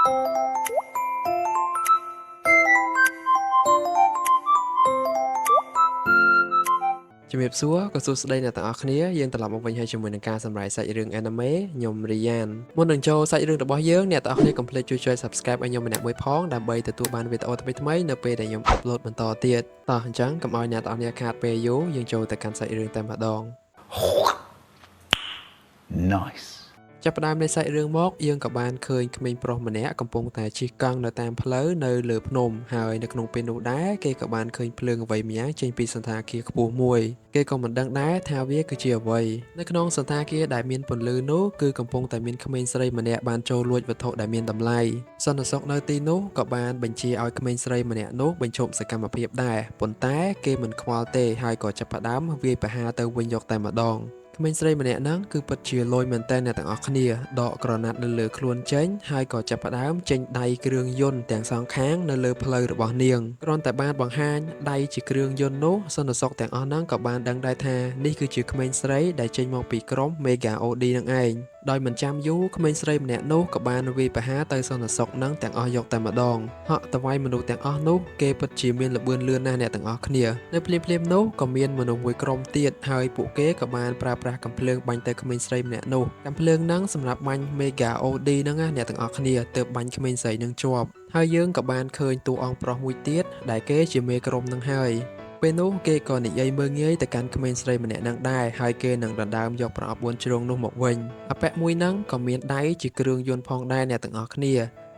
ជំរាបសួរក៏សួស្តីអ្នកទាំងអស់គ្នាយើងត្រឡប់មកវិញហើយជាមួយនឹងការសម្រាយសាច់រឿង anime ខ្ញុំរីយ៉ានមុននឹងចូលសាច់រឿងរបស់យើងអ្នកទាំងអស់គ្នាកុំភ្លេចជួយចុច Subscribe ឲ្យខ្ញុំម្នាក់មួយផងដើម្បីទទួលបានវីដេអូថ្មីៗនៅពេលដែលខ្ញុំ upload បន្តទៀតតោះអញ្ចឹងកុំឲ្យអ្នកទាំងអស់គ្នាខាតពេលយូរយើងចូលទៅកាន់សាច់រឿងតែម្ដង Nice ចាប់ផ្ដើមនៃសាច់រឿងមកយើងក៏បានឃើញក្មេងប្រុសម្នាក់កំពុងតែជិះកង់នៅតាមផ្លូវនៅលើភ្នំហើយនៅក្នុងពេលនោះដែរគេក៏បានឃើញភ្លើងអ្វីម្យ៉ាងចេញពីសន្តាគារខ្ពស់មួយគេក៏មិនដឹងដែរថាវាគឺជាអ្វីនៅក្នុងសន្តាគារដែលមានពន្លឺនោះគឺកំពុងតែមានក្មេងស្រីម្នាក់បានចូលលួចវត្ថុដែលមានតម្លៃសន្តិសុខនៅទីនោះក៏បានបញ្ជាឲ្យក្មេងស្រីម្នាក់នោះបញ្ឈប់សកម្មភាពដែរប៉ុន្តែគេមិនខ្វល់ទេហើយក៏ចាប់ផ្ដើមវាយប្រហារទៅវិញយកតែម្ដងក្មេងស្រីម្នាក់ហ្នឹងគឺពិតជាលយមែនតើអ្នកទាំងអស់គ្នាដកក្រណាត់នៅលើខ្លួនចេញហើយក៏ចាប់ផ្ដើមចេញដៃគ្រឿងយន្តទាំងសងខាងនៅលើផ្លូវរបស់នាងគ្រាន់តែបានបង្ហាញដៃជាគ្រឿងយន្តនោះសន្តិសុខទាំងអស់ហ្នឹងក៏បានដឹងដែរថានេះគឺជាក្មេងស្រីដែលចេញមកពីក្រុម Mega OD នឹងឯងដោយមិនចាំយូរក្មេងស្រីម្នាក់នោះក៏បានវាយប្រហារទៅសន្តិសុខនឹងទាំងអស់យកតែម្ដងហក់តវៃមនុស្សទាំងអស់នោះគេពិតជាមានល្បឿនលឿនណាស់អ្នកទាំងអស់គ្នានៅភ្លាមៗនោះក៏មានមនុស្សមួយក្រុមទៀតហើយពួកគេក៏បានប្រើប្រាស់កាំភ្លើងបាញ់ទៅក្មេងស្រីម្នាក់នោះកាំភ្លើងហ្នឹងសម្រាប់បាញ់ Mega OD ហ្នឹងណាអ្នកទាំងអស់គ្នាទើបបាញ់ក្មេងស្រីនឹងជាប់ហើយយើងក៏បានឃើញតួអង្គប្រុសមួយទៀតដែលគេជាមេក្រុមនឹងហើយពេលនោះគេក៏និយាយមើលងាយទៅកាន់ក្មេងស្រីម្នាក់នឹងដែរហើយគេនឹងដណ្ដើមយកប្រអប់4ជ្រុងនោះមកវិញអពៈមួយហ្នឹងក៏មានដៃជាគ្រឿងយន្តផងដែរអ្នកទាំងអស់គ្នា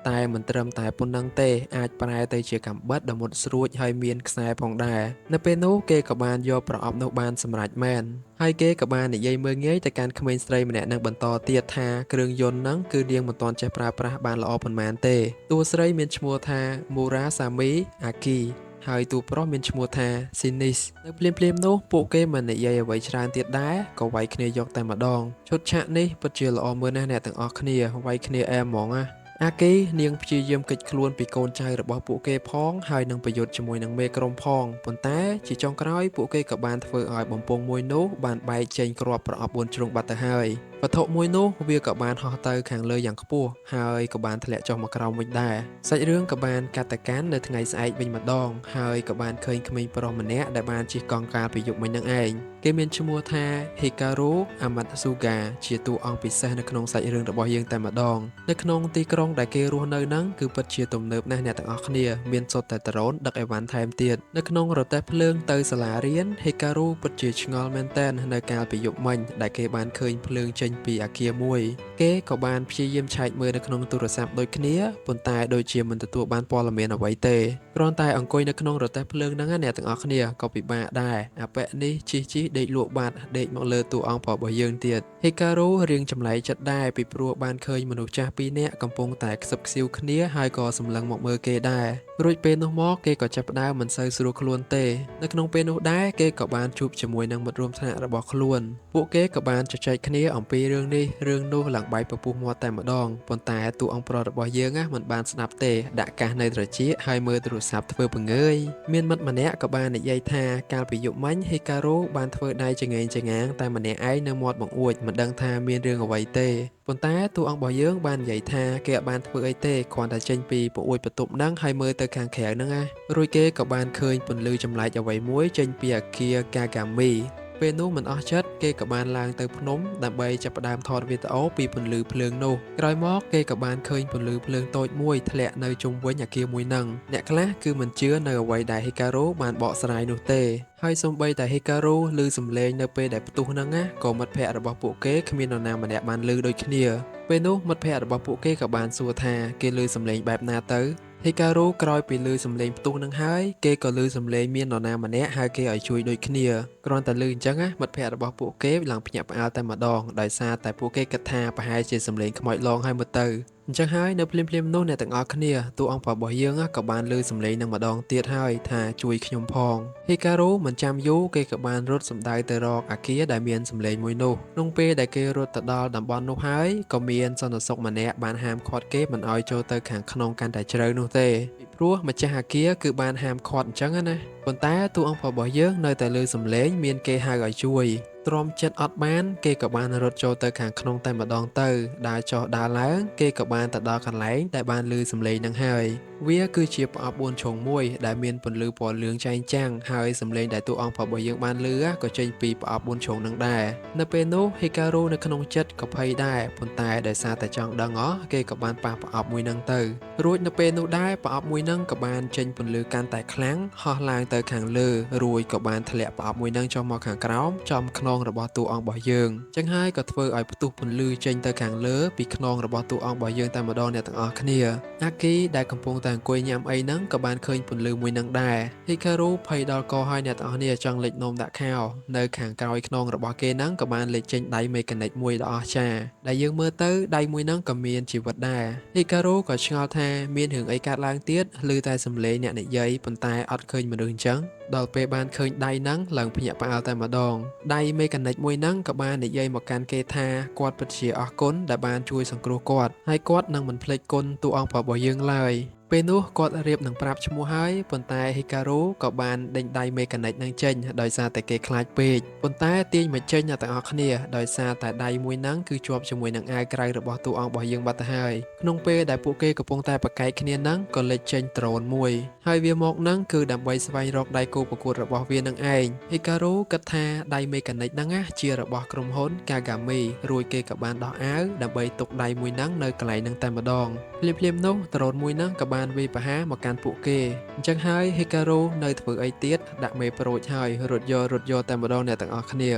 តែមិនត្រឹមតែប៉ុណ្្នឹងទេអាចប្រែទៅជាកាំបិតដ៏មុតស្រួចហើយមានខ្សែផងដែរនៅពេលនោះគេក៏បានយកប្រអប់នោះបានសម្រេចមែនហើយគេក៏បាននិយាយមើលងាយទៅកាន់ក្មេងស្រីម្នាក់នឹងបន្តទៀតថាគ្រឿងយន្តហ្នឹងគឺនាងមិនទាន់ចេះប្រើប្រាស់បានល្អប៉ុន្មានទេតួស្រីមានឈ្មោះថា Murasame Akiហើយតួប្រុសមានឈ្មោះថា Sinis នៅភ្លាមៗនោះពួកគេមិននិយាយអ្វីច្រើនទៀតដែរក៏វាយគ្នាយកតែម្ដងឈុតឆាកនេះពិតជាល្អមើលណាស់អ្នកទាំងអស់គ្នាវាយគ្នាអែមហ្មងណាអាគីនាងព្យាយាមគេចខ្លួនពីកូនចៅរបស់ពួកគេផងហើយនឹងប្រយុទ្ធជាមួយនឹងមេក្រុមផងប៉ុន្តែជាចុងក្រោយពួកគេក៏បានធ្វើឲ្យបំពង់មួយនោះបានបែកចេញគ្រាប់ប្រអប់4ជ្រុងបាត់ទៅហើយវត្ថុមួយនោះវាក៏បានហោះទៅខាងលើយ៉ាងខ្ពស់ហើយក៏បានធ្លាក់ចុះមកក្រោមវិញដែរសាច់រឿងក៏បានកាត់ទៅកាន់នៅថ្ងៃស្អែកវិញម្ដងហើយក៏បានឃើញក្មេងប្រុសម្នាក់ដែលបានជិះកង់កាលពីយប់មិញនឹងឯងគេមានឈ្មោះថា Hikaru Amatsuga ជាតួអង្គពិសេសនៅក្នុងសាច់រឿងរបស់យើងតែម្ដងនៅក្នុងទីក្រុងដែលគេរស់នៅហ្នឹងគឺពិតជាទំនើបណាស់អ្នកទាំងអស់គ្នាមានសុទ្ធតែដ្រូនដឹកអីវ៉ាន់ថែមទៀតនៅក្នុងរទេះភ្លើងទៅសាលារៀន Hikaru ពិតជាឆ្ងល់មែនតើនៅកាលពីយប់មិញដែលគេបានឃើញភ្លើងចេញពីអគារមួយគេក៏បានព្យាយាមឆែកមើលនៅក្នុងទូរស័ព្ទដូចគ្នាប៉ុន្តែដូចជាមិនទទួលបានព័ត៌មានអ្វីទេគ្រាន់តែអង្គុយនៅក្នុងរទេះភ្លើងហ្នឹងអ្នកទាំងអស់គ្នាក៏ពិបាកដែរអពៈនេះជិះដេកលក់បាត់ដេកមកលើតួអង្គប្រុសរបស់យើងទៀត Hikaru រៀងចម្លែកចិត្តដែរពីព្រោះបានឃើញមនុស្សចាស់ពីរនាក់កំពុងតែខ្សឹបខ្សៀវគ្នាហើយក៏សម្លឹងមកមើលគេដែររួចពេលនោះមកគេក៏ចាប់ផ្ដើមមិនសូវស្រួលខ្លួនទេនៅក្នុងពេលនោះដែរគេក៏បានជួបជាមួយនឹងមិត្តរួមថ្នាក់របស់ខ្លួនពួកគេក៏បានជជែកគ្នាអំពីរឿងនេះរឿងនោះឡើងបែកពពុះមាត់តែម្ដងប៉ុន្តែតួអង្គប្រុសរបស់យើងមិនបានស្ដាប់ទេដាក់កាសនៅត្រចៀកហើយមើលទូរស័ព្ទធ្វើពង្ើយមានមិត្តម្នាក់ក៏បាននិយាយថាកាលពីយប់មិញ Hikaru បានធ្វើដៃចងេងចងាងតែម្នាក់ឯងនៅមាត់បង្អួចមិនដឹងថាមានរឿងអ្វីទេប៉ុន្តែតួអង្គរបស់យើងបាននិយាយថាគេអត់បានធ្វើអីទេគ្រាន់តែចេញពីពអួចបន្ទប់ហ្នឹងហើយមើលទៅខាងក្រៅហ្នឹងណារួចគេក៏បានឃើញពន្លឺចម្លែកអ្វីមួយចេញពីអគារ Kagamiពេលនោះមិនអស់ចិត្តគេក៏បានឡើងទៅភ្នំដើម្បីចាប់ផ្ដើមថតវីដេអូពីពន្លឺភ្លើងនោះក្រោយមកគេក៏បានឃើញពន្លឺភ្លើងតូចមួយធ្លាក់នៅជុំវិញអគារមួយហ្នឹងអ្នកខ្លះគឺមិនជឿនៅអ្វីដែល Hikaru បានបកស្រាយនោះទេហើយសូម្បីតែ Hikaru ឮសំឡេងនៅពេលដែលផ្ទុះហ្នឹងណាក៏មិត្តភ័ក្តិរបស់ពួកគេគ្មាននរណាម្នាក់បានឮដូចគ្នាពេលនោះមិត្តភ័ក្តិរបស់ពួកគេក៏បានសួរថាគេឮសំឡេងបែបណាទៅHikaru ក្រោយពីឮសំឡេងផ្ទុះនឹងហើយគេក៏ឮសំឡេងមាននរណាម្នាក់ហៅគេឲ្យជួយដូចគ្នាគ្រាន់តែឮអញ្ចឹងណាមិត្តភ័ក្តិរបស់ពួកគេឡើងភ្ញាក់ផ្អើលតែម្ដងដោយសារតែពួកគេគិតថាប្រហែលជាសំឡេងខ្មោចលងហើយមើលទៅអញ្ចឹងហើយនៅភ្លាមៗនោះអ្នកទាំងអស់គ្នាតួអង្គប្រុសរបស់យើងក៏បានឮសំឡេងនឹងម្ដងទៀតហើយថាជួយខ្ញុំផង Hikaru មិនចាំយូរគេក៏បានរត់សម្ដៅទៅរកអគារដែលមានសំឡេងមួយនោះក្នុងពេលដែលគេរត់ទៅដល់តំបន់នោះហើយក៏មានសន្តិសុខម្នាក់បានហាមឃាត់គេមិនឲ្យចូលទៅខាងក្នុងកាន់តែជ្រៅនោះទេពីព្រោះម្ចាស់អគារគឺបានហាមឃាត់អញ្ចឹងណាប៉ុន្តែតួអង្គប្រុសរបស់យើងនៅតែឮសំឡេងមានគេហៅឲ្យជួយ ទ្រាំចិត្តអត់បានគេក៏បានរត់ចូលទៅខាងក្នុងតែម្ដងទៅដើរចុះដើរឡើងគេក៏បានទៅដល់កន្លែងដែលបានឮសំឡេងនឹងហើយវាគឺជាប្រអប់4ជ្រុងមួយដែលមានពន្លឺពណ៌លឿងចែងចាំងហើយសំឡេងដែលតួអង្គរបស់យើងបានឮក៏ចេញពីប្រអប់4ជ្រុងនឹងដែរនៅពេលនោះ Hikaru នៅក្នុងចិត្តក៏ភ័យដែរប៉ុន្តែដោយសារតែចង់ដឹងគេក៏បានប៉ះប្រអប់មួយនឹងទៅរួចនៅពេលនោះដែរប្រអប់មួយនឹងក៏បានចេញពន្លឺកាន់តែខ្លាំងហោះឡើងទៅខាងលើរួចក៏បានធ្លាក់ប្រអប់មួយនឹងចុះមកខាងក្រោមចំខ្នងរបស់តួអង្គរបស់យើងចឹងហើយក៏ធ្វើឲ្យផ្ទុះពន្លឺចេញទៅខាងលើពីខ្នងរបស់តួអង្គរបស់យើងតែម្ដងអ្នកទាំងអស់គ្នាអាគីដែលកំពុងតែអង្គុយញ៉ាំអីហ្នឹងក៏បានឃើញពន្លឺមួយនឹងដែរ Hikaru ភ័យដល់កហើយអ្នកទាំងអស់គ្នាចង់លេចនំដាក់ខោនៅខាងក្រោយខ្នងរបស់គេហ្នឹងក៏បានលេចចេញដៃមេកានិកមួយដ៏អស្ចារ្យដែលយើងមើលទៅដៃមួយហ្នឹងក៏មានជីវិតដែរ Hikaru ក៏ឆ្ងល់ថាមានរឿងអីកើតឡើងទៀតឮតែសំឡេងអ្នកនិយាយប៉ុន្តែអត់ឃើញមនុស្សអញ្ចឹងដល់ពេលបានឃើញដៃហ្នឹងឡើងភ្ញាក់ផ្អើលតែម្ដងដៃមេកានិកមួយហ្នឹងក៏បាននិយាយមកកាន់គេថាគាត់ពិតជាអរគុណដែលបានជួយសង្គ្រោះគាត់ហើយគាត់នឹងមិនភ្លេចគុណតួអង្គរបស់យើងឡើយពេលនោះគាត់រៀបនឹងប្រាប់ឈ្មោះហើយប៉ុន្តែ Hikaru ក៏បានដេញដៃមេកានិកនឹងចេញដោយសារតែគេខ្លាចពេកប៉ុន្តែទាញមកចេញអ្នកទាំងអស់គ្នាដោយសារតែដៃមួយហ្នឹងគឺជាប់ជាមួយនឹងអាវក្រៅរបស់តួអង្គរបស់យើងបាត់ទៅហើយក្នុងពេលដែលពួកគេកំពុងតែប្រកែកគ្នាហ្នឹងក៏លេចចេញដ្រូនមួយហើយវាមកហ្នឹងគឺដើម្បីស្វែងរកដៃគូប្រកួតរបស់វានឹងឯង Hikaru គិតថាដៃមេកានិកហ្នឹងជារបស់ក្រុមហ៊ុន Kagami រួចគេក៏បានដោះអាវដើម្បីទុកដៃមួយហ្នឹងនៅកន្លែងហ្នឹងតែម្ដងភ្លាមៗនោះដ្រូនមួយហ្នឹងក៏បានវាយប្រហារមកកាន់ពួកគេអញ្ចឹងហើយ Hikaru នៅធ្វើអីទៀតដាក់មេប្រូចហើយរត់យកតែម្ដងអ្នកទាំងអស់គ្នា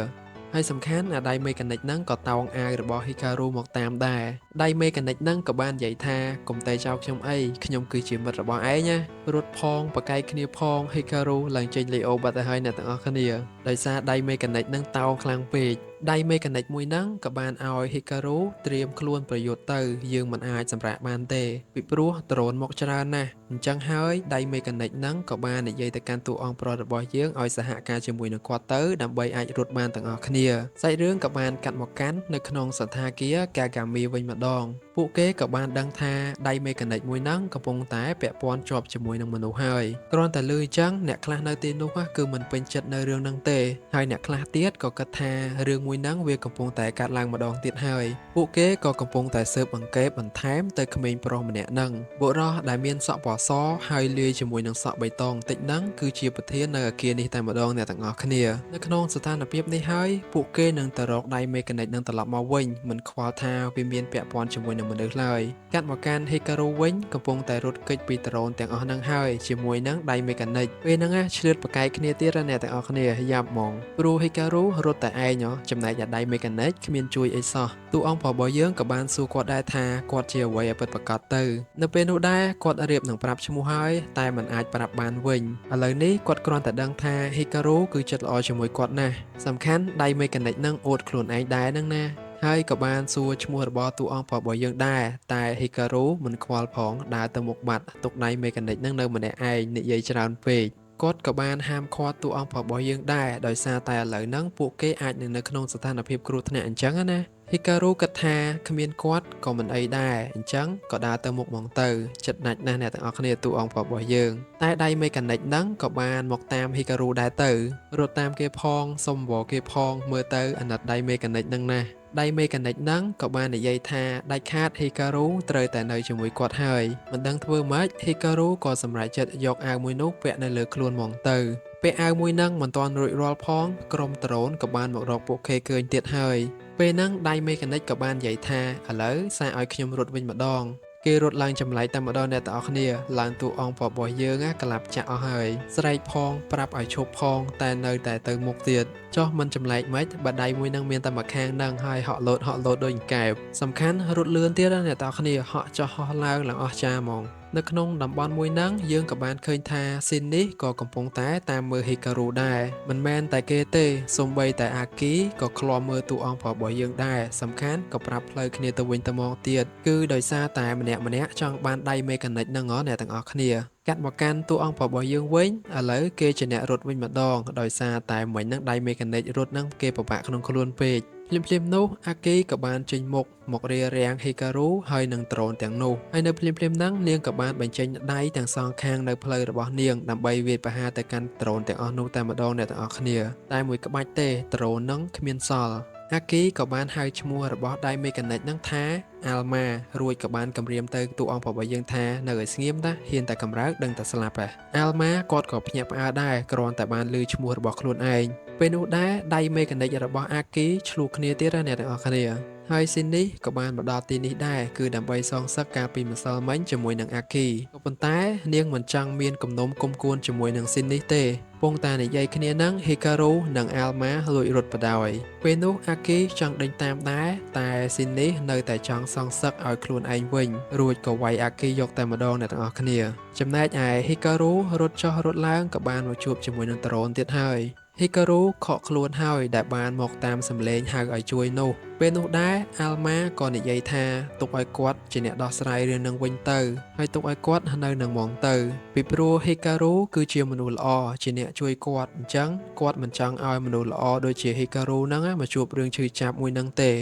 ហើយសំខាន់អាដៃមេកានិកហ្នឹងក៏តោងអាវរបស់ Hikaru មកតាមដែរដៃមេកានិកហ្នឹងក៏បាននិយាយថាកុំតែចោលខ្ញុំអីខ្ញុំគឺជាមិត្តរបស់ឯងណារត់ផងប្រកែកគ្នាផង Hikaru ឡើងចេញលេអូបាត់ទៅហើយអ្នកទាំងអស់គ្នាដោយសារដៃមេកានិកហ្នឹងតោងខ្លាំងពេកដៃមេកានិកមួយហ្នឹងក៏បានឲ្យ Hikaru ត្រៀមខ្លួនប្រយុទ្ធទៅយើងមិនអាចសម្រាកបានទេពីព្រោះដ្រូនមកច្រើនណាស់អញ្ចឹងហើយដៃមេកានិកហ្នឹងក៏បាននិយាយទៅកាន់តួអង្គប្រុសរបស់យើងឲ្យសហការជាមួយនឹងគាត់ទៅដើម្បីអាចរត់បានទាំងអស់គ្នាសាច់រឿងក៏បានកាត់មកកាន់នៅក្នុងសន្តាគារ Kagami វិញម្ដងពួកគេក៏បានដឹងថាដៃមេកានិកមួយហ្នឹងកំពុងតែពាក់ព័ន្ធជាប់ជាមួយនឹងមនុស្សហើយគ្រាន់តែឮអញ្ចឹងអ្នកខ្លះនៅទីនោះគឺមិនពេញចិត្តនៅរឿងហ្នឹងទេហើយអ្នកខ្លះទៀតក៏គិតថារឿងមួយហ្នឹងវាកំពុងតែកាត់ឡើងម្ដងទៀតហើយពួកគេក៏កំពុងតែស៊ើបអង្កេតបន្ថែមទៅក្មេងប្រុសម្នាក់ហ្នឹងបុរសដែលមានសក់ពណ៌សហើយលាយជាមួយនឹងសក់បៃតងតិចហ្នឹងគឺជាប្រធាននៅអគារនេះតែម្ដងអ្នកទាំងអស់គ្នានៅក្នុងស្ថានភាពនេះហើយពួកគេនឹងទៅរកដៃមេកានិកនឹងត្រឡប់មកវិញមិនខ្វល់ថាវាមានពាក់ព័ន្ធជាមួយនឹងមនុស្សឡើយកាត់មកកាន់ Hikaru វិញកំពុងតែរត់គេចពីដ្រូនទាំងអស់ហ្នឹងហើយជាមួយនឹងដៃមេកានិកពេលហ្នឹងឆ្លៀតប្រកែកគ្នាទៀតអ្នកទាំងអស់គ្នាយ៉ាប់ហ្មងព្រោះ Hikaru រត់តែឯងចំណែកដៃមេកានិកគ្មានជួយអីសោះតួអង្គរបស់យើងក៏បានសួរគាត់ដែរថាគាត់ជាអ្វីឲ្យពិតប្រាកដទៅនៅពេលនោះដែរគាត់រៀបនឹងប្រាប់ឈ្មោះហើយតែមិនអាចប្រាប់បានវិញឥឡូវនេះគាត់គ្រាន់តែដឹងថា Hikaru គឺចិត្តល្អជាមួយគាត់ណាស់សំខាន់ដៃមេកានិកនឹងអួតខ្លួនឯងដែរហ្នឹងណាហើយក៏បានសួរឈ្មោះរបស់តួអង្គរបស់យើងដែរតែ Hikaru មិនខ្វល់ផងដើរទៅមុខបាត់ទុកដៃមេកានិកនឹងនៅម្នាក់ឯងនិយាយច្រើនពេកគាត់ក៏បានហាមឃាត់តួអង្គរបស់យើងដែរដោយសារតែឥឡូវហ្នឹងពួកគេអាចនឹងនៅក្នុងស្ថានភាពគ្រោះថ្នាក់អញ្ចឹងណា Hikaru គិតថាគ្មានគាត់ក៏មិនអីដែរអញ្ចឹងក៏ដើរទៅមុខមកទៅចិត្តណាច់ណាស់អ្នកទាំងអស់គ្នាតួអង្គរបស់យើងតែដៃមេកានិកហ្នឹងក៏បានមកតាម Hikaru ដែរទៅរត់តាមគេផងសុំវល់គេផងមើលទៅអាណិតដៃមេកានិកហ្នឹងណាដៃមេកានិកហ្នឹងក៏បាននិយាយថាដាច់ខាត Hikaru ត្រូវតែនៅជាមួយគាត់ហើយមិនដឹងធ្វើម៉េច Hikaru ក៏សម្រេចចិត្តយកអាវមួយនោះពាក់នៅលើខ្លួនហ្មងទៅពាក់អាវមួយហ្នឹងមិនទាន់រួចរាល់ផងក្រុមដ្រូនក៏បានមករកពួកគេឃើញទៀតហើយពេលហ្នឹងដៃមេកានិកក៏បាននិយាយថាឥឡូវសារឲ្យខ្ញុំរត់វិញម្ដងគេរត់ឡើងចម្លែកតែម្ដងអ្នកទាំងអស់គ្នាឡើងតួអង្គរបស់យើងក្លាប់ចាក់អស់ហើយស្រែកផងប្រាប់ឲ្យឈប់ផងតែនៅតែទៅមុខទៀតចុះមិនចម្លែកម៉េចបើដៃមួយនឹងមានតែមួយខាងហ្នឹងហើយហក់លោតដូចកែបសំខាន់រត់លឿនទៀតអ្នកទាំងអស់គ្នាហក់ចុះហោះឡើងអស្ចារ្យហ្មងនៅក្នុងតំបន់មួយហ្នឹងយើងក៏បានឃើញថាស៊ីននេះក៏កំពុងតែតាមមើល Hikaru ដែរមិនមែនតែគេទេសូម្បីតែអាគីក៏ឃ្លាំមើលតួអង្គរបស់យើងដែរសំខាន់ក៏ប្រាប់ផ្លូវគ្នាទៅវិញទៅមកទៀតគឺដោយសារតែម្នាក់ចង់បានដៃមេកានិកហ្នឹងអ្នកទាំងអស់គ្នាកាត់មកកាន់តួអង្គរបស់យើងវិញឥឡូវគេជាអ្នករត់វិញម្ដងដោយសារតែមិញហ្នឹងដៃមេកានិករត់ហ្នឹងគេពិបាកក្នុងខ្លួនពេក ភ្លាមៗនោះអាគីក៏បានចេញមករារាំងហេការុហើយនឹងដ្រូនទាំងនោះហើយនៅភ្លាមៗហ្នឹងនាងក៏បានបញ្ចេញដៃទាំងសងខាងនៅផ្លូវរបស់នាងដើម្បីវាយប្រហារទៅកាន់ដ្រូនទាំងអស់នោះតែម្ដងអ្នកទាំងអស់គ្នាតែមួយក្បាច់ទេដ្រូនហ្នឹងគ្មានសល់អាគីក៏បានហៅឈ្មោះរបស់ដៃមេកានិកហ្នឹងថាអាល់ម៉ារួចក៏បានគម្រាមទៅតួអង្គរបស់យើងថានៅឲ្យស្ងៀមតាហ៊ានតែកម្រើកដឹងតែស្លាប់ហ៎អាល់ម៉ាគាត់ក៏ភ្ញាក់ផ្អើលដែរគ្រាន់តែបានឮឈ្មោះរបស់ខ្លួនឯងពេលនោះដែរដៃមេកានិករបស់អាគីឆ្លុះគ្នាទៀតអ្នកទាំងអស់គ្នាហើយស៊ីននេះក៏បានមកដល់ទីនេះដែរគឺដើម្បីសងសឹកកាលពីម្សិលមិញជាមួយនឹងអាគីក៏ប៉ុន្តែនាងមិនចង់មានគំនុំគុំគួនជាមួយនឹងស៊ីននេះទេពងតានិយាយគ្នានឹងហេការុនិងអាល់ម៉ាលួចរត់បដ ாய் ពេលនោះអាគីចង់ដេញតាមដែរតែស៊ីននេះនៅតែចង់សងសឹកឲ្យខ្លួនឯងវិញរួចក៏វាយអាគីយកតែម្ដងអ្នកទាំងអស់គ្នាចំណែកឯហេការុរត់ចុះរត់ឡើងក៏បានមកជួបជាមួយនឹងដ្រូនទៀតហើយហេការុខកខ្លួនហើយដែលបានមកតាមសម្លេងហៅឲ្យជួយនោះពេលនោះដែរអាល់ម៉ាក៏និយាយថាទុកឲ្យគាត់ជាអ្នកដោះស្រាយរឿងនឹងវិញទៅហើយទុកឲ្យគាត់នៅនឹងហ្មងទៅពីព្រោះហេការុគឺជាមនុស្សល្អជាអ្នកជួយគាត់អញ្ចឹងគាត់មិនចង់ឲ្យមនុស្សល្អដូចជាហេការុហ្នឹងមកជួបរឿងឈឺចាប់មួយហ្នឹងទេ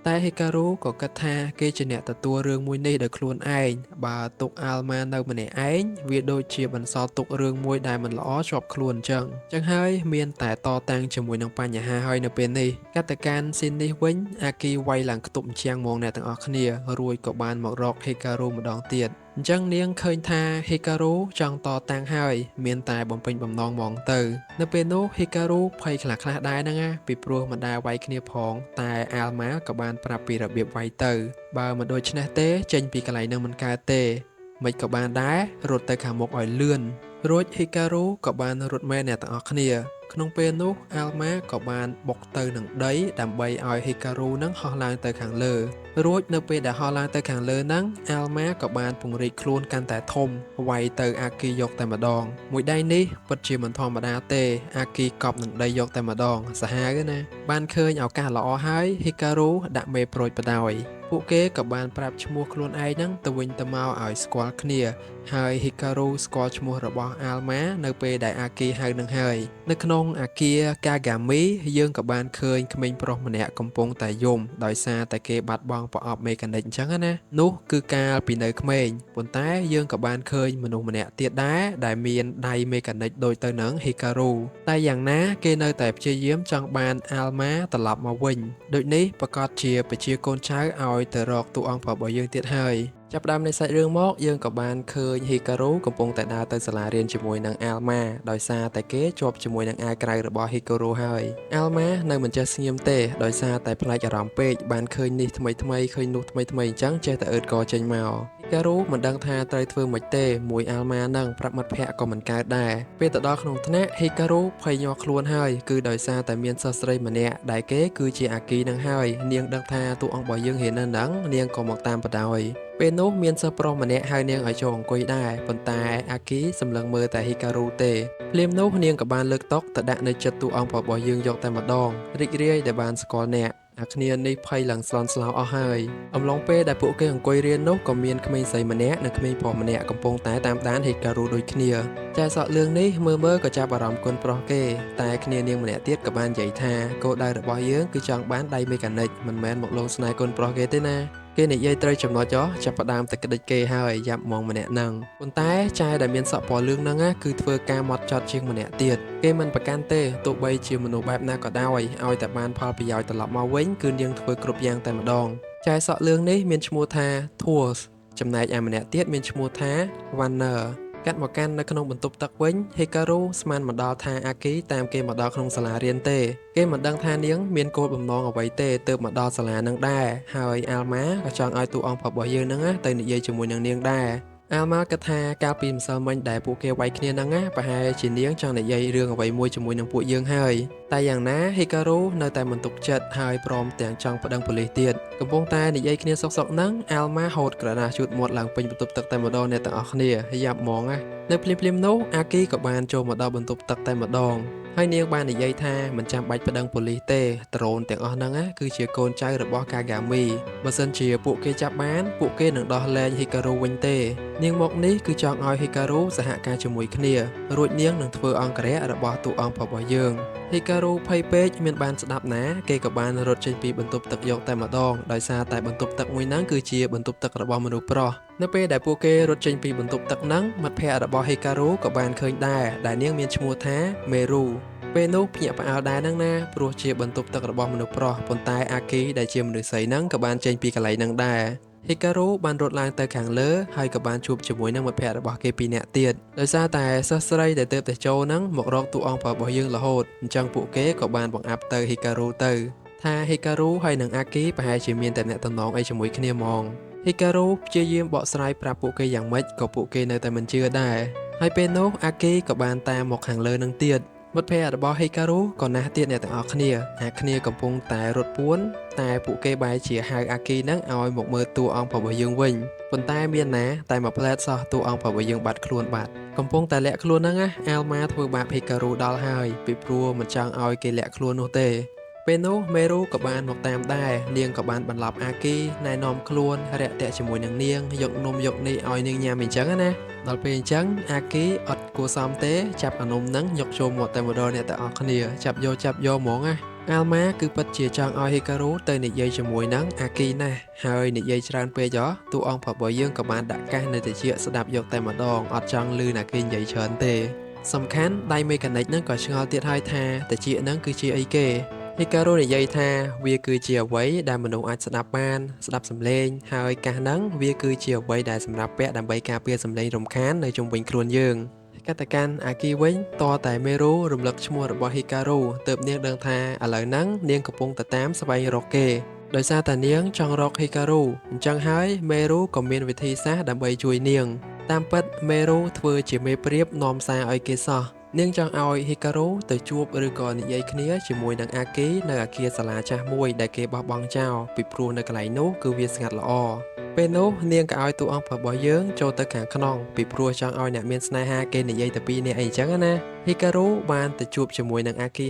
តែហេការុក៏គិតថាគេជាអ្នកទទួលរឿងមួយនេះដោយខ្លួនឯងបើទុកអាល់ម៉ានៅម្នាក់ឯងវាដូចជាបន្សល់ទុករឿងមួយដែលមិនល្អជាប់ខ្លួនអញ្ចឹងហើយមានតែតតាំងជាមួយនឹងបញ្ហាហើយនៅពេលនេះកាតកានស៊ីននេះវិញអាគីវាយឡើងខ្ទប់ជាងហ្មងអ្នកទាំងអស់គ្នារួចក៏បានមករកហេការុម្ដងទៀតអញ្ចឹងនាងឃើញថាហេការុចង់តតាំងហើយមានតែបំពេញបំណងហ្មងទៅនៅពេលនោះហេការុភ័យខ្លះៗដែរហ្នឹងណាពីព្រោះមិនដែលវាយគ្នាផងតែអាល់ម៉ាក៏បានប្រាប់ពីរបៀបវាយទៅបើមិនដូច្នេះទេចេញពីកន្លែងហ្នឹងមិនកើតទេមិនក៏បានដែររត់ទៅខាងមុខឲ្យលឿនរួចហេការុក៏បានរត់មែនអ្នកទាំងអស់គ្នាក្នុងពេលនោះអាល់ម៉ាក៏បានបុកទៅនឹងដីដើម្បីឲ្យហេការុនឹងហោះឡើងទៅខាងលើរួចនៅពេលដែលហោះឡើងទៅខាងលើហ្នឹងអាល់ម៉ាក៏បានពង្រីកខ្លួនកាន់តែធំវាយទៅអាគីយកតែម្ដងមួយដៃនេះពិតជាមិនធម្មតាទេអាគីកប់នឹងដីយកតែម្ដងសាហាវណាបានឃើញឱកាសល្អហើយហេការុដាក់មេប្រូចបដ ாய் ពួកគេក៏បានប្រាប់ឈ្មោះខ្លួនឯងហ្នឹងទៅវិញទៅមកឲ្យស្គាល់គ្នាហើយហេការុស្គាល់ឈ្មោះរបស់អាល់ម៉ានៅពេលដែលអាគីហៅនឹងហើយនៅក្នុងអាគារកាហ្គាមីយើងក៏បានឃើញក្មេងប្រុសម្នាក់កំពុងតែយំដោយសារតែគេបាត់បង់ប្រអប់មេកានិកអញ្ចឹងណានោះគឺកាលពីនៅក្មេងប៉ុន្តែយើងក៏បានឃើញមនុស្សម្នាក់ទៀតដែរដែលមានដៃមេកានិកដូចទៅនឹងហេការុតែយ៉ាងណាគេនៅតែព្យាយាមចង់បានអាល់ម៉ាត្រឡប់មកវិញដូចនេះប្រកាសជាបជាកូនចៅឲ្យទៅរកតួអង្គរបស់យើងទៀតហើយចាប់ផ្ដើមនៃសាច់រឿងមកយើងក៏បានឃើញហេការុកំពុងតែដើរទៅសាលារៀនជាមួយនឹងអាល់ម៉ាដោយសារតែគេជាប់ជាមួយនឹងអាវក្រៅរបស់ហេការុហើយអាល់ម៉ានៅមិនចេះស្ងៀមទេដោយសារតែផ្លែកអារម្មណ៍ពេកបានឃើញនេះថ្មីឃើញនោះថ្មីអញ្ចឹងចេះតែអឺតកចេញមកហេការុមិនដឹងថាត្រូវធ្វើម៉េចទេមួយអាល់ម៉ានឹងប្រាប់មិត្តភ័ក្តិក៏មិនកើតដែរពេលទៅដល់ក្នុងថ្នាក់ហេការុភ័យញាស់ខ្លួនហើយគឺដោយសារតែមានសិស្សស្រីម្នាក់ដែលគេគឺជាអាគីនឹងហើយនាងដឹងថាតួអង្គរបស់យើងរៀននៅហ្នឹងនាងក៏មកតាមបដ ாய்ពេលនោះមានសិស្សប្រុសម្នាក់ហៅនាងឲ្យចូលអង្គុយដែរប៉ុន្តែអាគីសម្លឹងមើលតែហេការុទេភ្លាមនោះនាងក៏បានលើកតុទៅដាក់នៅចិត្តតួអង្គរបស់យើងយកតែម្ដងរីករាយដែលបានស្គាល់អ្នកអាគ្នានេះភ័យឡើងស្លន់ស្លោអស់ហើយអំឡុងពេលដែលពួកគេអង្គុយរៀននោះក៏មានក្មេងស្រីម្នាក់និងក្មេងប្រុសម្នាក់កំពុងតែតាមដានហេការុដូចគ្នាចែសក់លឿងនេះមើលក៏ចាប់អារម្មណ៍កូនប្រុសគេតែគ្នានាងម្នាក់ទៀតក៏បាននិយាយថាគោលដៅរបស់យើងគឺចង់បានដៃមេកានិកមិនមែនមកលងស្នេហ៍កូនប្រុសគេទេណាគេនិយាយត្រូវចំណុចចាប់ផ្ដើមតែក្តិចគេហើយយ៉ាប់ហ្មងម្នាក់ហ្នឹងប៉ុន្តែចែដែលមានសក់ពណ៌លឿងហ្នឹងគឺធ្វើការម៉ត់ចត់ជាងម្នាក់ទៀតគេមិនប្រកាន់ទេទោះបីជាមនុស្សបែបណាក៏ដោយឲ្យតែបានផលប្រយោជន៍ត្រឡប់មកវិញគឺនាងធ្វើគ្រប់យ៉ាងតែម្ដងចែសក់លឿងនេះមានឈ្មោះថា Thurs ចំណែកឯម្នាក់ទៀតមានឈ្មោះថា Warnerកាត់មកកាន់នៅក្នុងបន្ទប់ទឹកវិញហេការុស្មានមកដល់ថាអាគីតាមគេមកដល់ក្នុងសាលារៀនទេគេមិនដឹងថានាងមានគោលបំណងអ្វីទេទើបមកដល់សាលានឹងដែរហើយអាល់ម៉ាក៏ចង់ឲ្យតួអង្គរបស់យើងនឹងទៅនិយាយជាមួយនឹងនាងដែរអាល់ម៉ាគិតថាកាលពីម្សិលមិញដែលពួកគេវាយគ្នាហ្នឹងប្រហែលជានាងចង់និយាយរឿងអ្វីមួយជាមួយនឹងពួកយើងហើយតែយ៉ាងណាហេការុនៅតែមិនទុកចិត្តហើយព្រមទាំងចង់ប្តឹងប៉ូលីសទៀតកំពុងតែនិយាយគ្នាសុកហ្នឹងអាល់ម៉ាហូតក្រដាសជូតមាត់ឡើងពេញបន្ទប់ទឹកតែម្ដងអ្នកទាំងអស់គ្នាយ៉ាប់ហ្មងនៅភ្លាមនោះអាគីក៏បានចូលមកដល់បន្ទប់ទឹកតែម្ដងហើយនាងបាននិយាយថាមិនចាំបាច់ប្តឹងប៉ូលីសទេដ្រូនទាំងអស់ហ្នឹងគឺជាកូនចៅរបស់កាហ្គាមីបើសិនជាពួកគេចាប់បានពួកគេនឹងដោះលែងហេការុវិញទេ នាងមកនេះគឺចង់ឲ្យ Hikaru សហការជាមួយគ្នារួចនាងនឹងធ្វើអង្គរៈរបស់តួអង្គរបស់យើង Hikaru ភ័យពេកមានបានស្ដាប់ណាគេក៏បានរត់ចេញពីបន្ទប់ទឹកយកតែម្ដងដោយសារតែបន្ទប់ទឹកមួយហ្នឹងគឺជាបន្ទប់ទឹករបស់មនុស្សប្រុសនៅពេលដែលពួកគេរត់ចេញពីបន្ទប់ទឹកហ្នឹងមិត្តភ័ក្តិរបស់ Hikaru ក៏បានឃើញដែរដែលនាងមានឈ្មោះថា Meru ពេលនោះភ្ញាក់ផ្អើលដែរហ្នឹងណាព្រោះជាបន្ទប់ទឹករបស់មនុស្សប្រុសប៉ុន្តែអាគីដែលជាមនុស្សស្រីហ្នឹងក៏បានចេញពីកន្លែងហ្នឹងដែរ Hikaru បានរត់ឡើងទៅខាងលើហើយក៏បានជួបជាមួយនឹងមិត្តភ័ក្តិរបស់គេពីរនាក់ទៀតដោយសារតែសិស្សស្រីដែលទើបតែចូលហ្នឹងមករកតួអង្គរបស់យើងរហូតអញ្ចឹងពួកគេក៏បានបង្អាប់ទៅ Hikaru ទៅថា Hikaru ហើយនិង Aki ប្រហែលជាមានតែអ្នកតំណងអីជាមួយគ្នាហ្មង Hikaru ព្យាយាមបកស្រាយប្រាប់ពួកគេយ៉ាងម៉េចក៏ពួកគេនៅតែមិនជឿដែរហើយពេលនោះ Aki ក៏បានតាមមកខាងលើនឹងទៀតមិត្តភ័ក្តិរបស់ Hikaru ក៏ណាស់ទៀតអ្នកទាំងអស់គ្នាកំពុងតែរត់ពួនតែពួកគេបែរជាហៅ Aki នឹងឲ្យមកមើលតួអង្គរបស់យើងវិញប៉ុន្តែមានណាតែមួយផ្លែតសោះតួអង្គរបស់យើងបាត់ខ្លួនបាត់កំពុងតែលាក់ខ្លួនហ្នឹងណា Alma ធ្វើបាប Hikaru ដល់ហើយពីព្រោះមិនចង់ឲ្យគេលាក់ខ្លួននោះទេពេលនោះ Meru ក៏បានមកតាមដែរនាងក៏បានបន្លប់ Aki ណែនាំខ្លួនរាក់ទាក់ជាមួយនឹងនាងយកនំយកនេះឲ្យនាងញ៉ាំអញ្ចឹងណាដល់ពេលអញ្ចឹង Aki អត់គួរសមទេចាប់អានំហ្នឹងយកចូលមាត់តែម្ដងអ្នកទាំងអស់គ្នាចាប់យកហ្មងណា Alma គឺពិតជាចង់ឲ្យ Hikaru ទៅនិយាយជាមួយនឹង Aki ណាស់ហើយនិយាយច្រើនពេកតួអង្គរបស់យើងក៏បានដាក់កាសនៅតិចស្ដាប់យកតែម្ដងអត់ចង់ឮណាគេនិយាយច្រើនទេសំខាន់ដៃមេកានិកហ្នឹងក៏ឆ្ងល់ទៀតហើយថាតិចហ្នឹងគឺជាអីគេ Hikaru និយាយថាវាគឺជាអ្វីដែលមនុស្សអាចស្ដាប់បានស្ដាប់សំឡេងហើយកាសហ្នឹងវាគឺជាអ្វីដែលសម្រាប់ពាក់ដើម្បីការពារសំឡេងរំខាននៅជុំវិញខ្លួនយើងកតកាន់ Aki វិញតតែ Meru រំលឹកឈ្មោះរបស់ Hikaru ទើបនាងដឹងថាឥឡូវហ្នឹងនាងកំពុងតែតាមស្វែងរកគេដោយសារតែនាងចង់រក Hikaru អញ្ចឹងហើយ Meru ក៏មានវិធីសាស្ត្រដើម្បីជួយនាងតាមពិត Meru ធ្វើជាមេព្រាបនាំសារឲ្យគេសោះនាងចង់ឲ្យ Hikaru ទៅជួបឬក៏និយាយគ្នាជាមួយនឹង Aki នៅអគារសាលាចាស់មួយដែលគេបោះបង់ចោលពីព្រោះនៅកន្លែងនោះគឺវាស្ងាត់ល្អពេលនោះនាងក៏ឲ្យតួអង្គរបស់យើងចូលទៅខាងក្នុងពីព្រោះចង់ឲ្យអ្នកមានស្នេហាគេនិយាយតែពីរនាក់អីចឹងណា Hikaru បានទៅជួបជាមួយនឹង Aki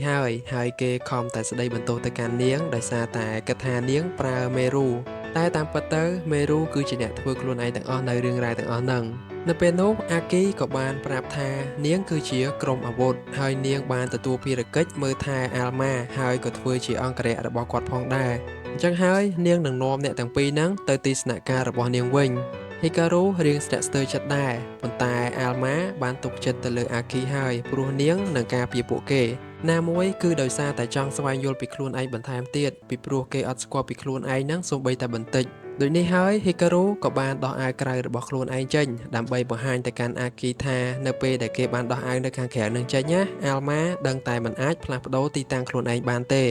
ហើយគេខំតែស្ដីបន្ទោសទៅកាន់នាងដោយសារតែគិតថានាងប្រើ Meru តែតាមពិតទៅ Meru គឺជាអ្នកធ្វើខ្លួនឯងទាំងអស់នៅរឿងរ៉ាវទាំងអស់ហ្នឹងនៅពេលនោះ Aki ក៏បានប្រាប់ថានាងគឺជាក្រុមអាវុធហើយនាងបានទទួលភារកិច្ចមើលថែ Alma ហើយក៏ធ្វើជាអង្គរៈរបស់គាត់ផងដែរអញ្ចឹងហើយនាងនឹងនាំអ្នកទាំងពីរហ្នឹងទៅទីស្នាក់ការរបស់នាងវិញ Hikaru រៀងស្ទាក់ស្ទើរចិត្តដែរប៉ុន្តែ Alma បានទុកចិត្តទៅលើ Aki ហើយព្រោះនាងនឹងការពារពួកគេណាមួយគឺដោយសារតែចង់ស្វែងយល់ពីខ្លួនឯងបន្ថែមទៀតពីព្រោះគេអត់ស្គាល់ពីខ្លួនឯងហ្នឹងសូម្បីតែបន្តិចដូចនេះហើយ Hikaru ក៏បានដោះអាវក្រៅរបស់ខ្លួនឯងចេញដើម្បីបង្ហាញទៅកាន់ Aki ថានៅពេលដែលគេបានដោះអាវនៅខាងក្រៅនឹងចេញណា Alma ដឹងតែមិនអាចផ្លាស់ប្ដូរទីតាំងខ្លួនឯងបានទេ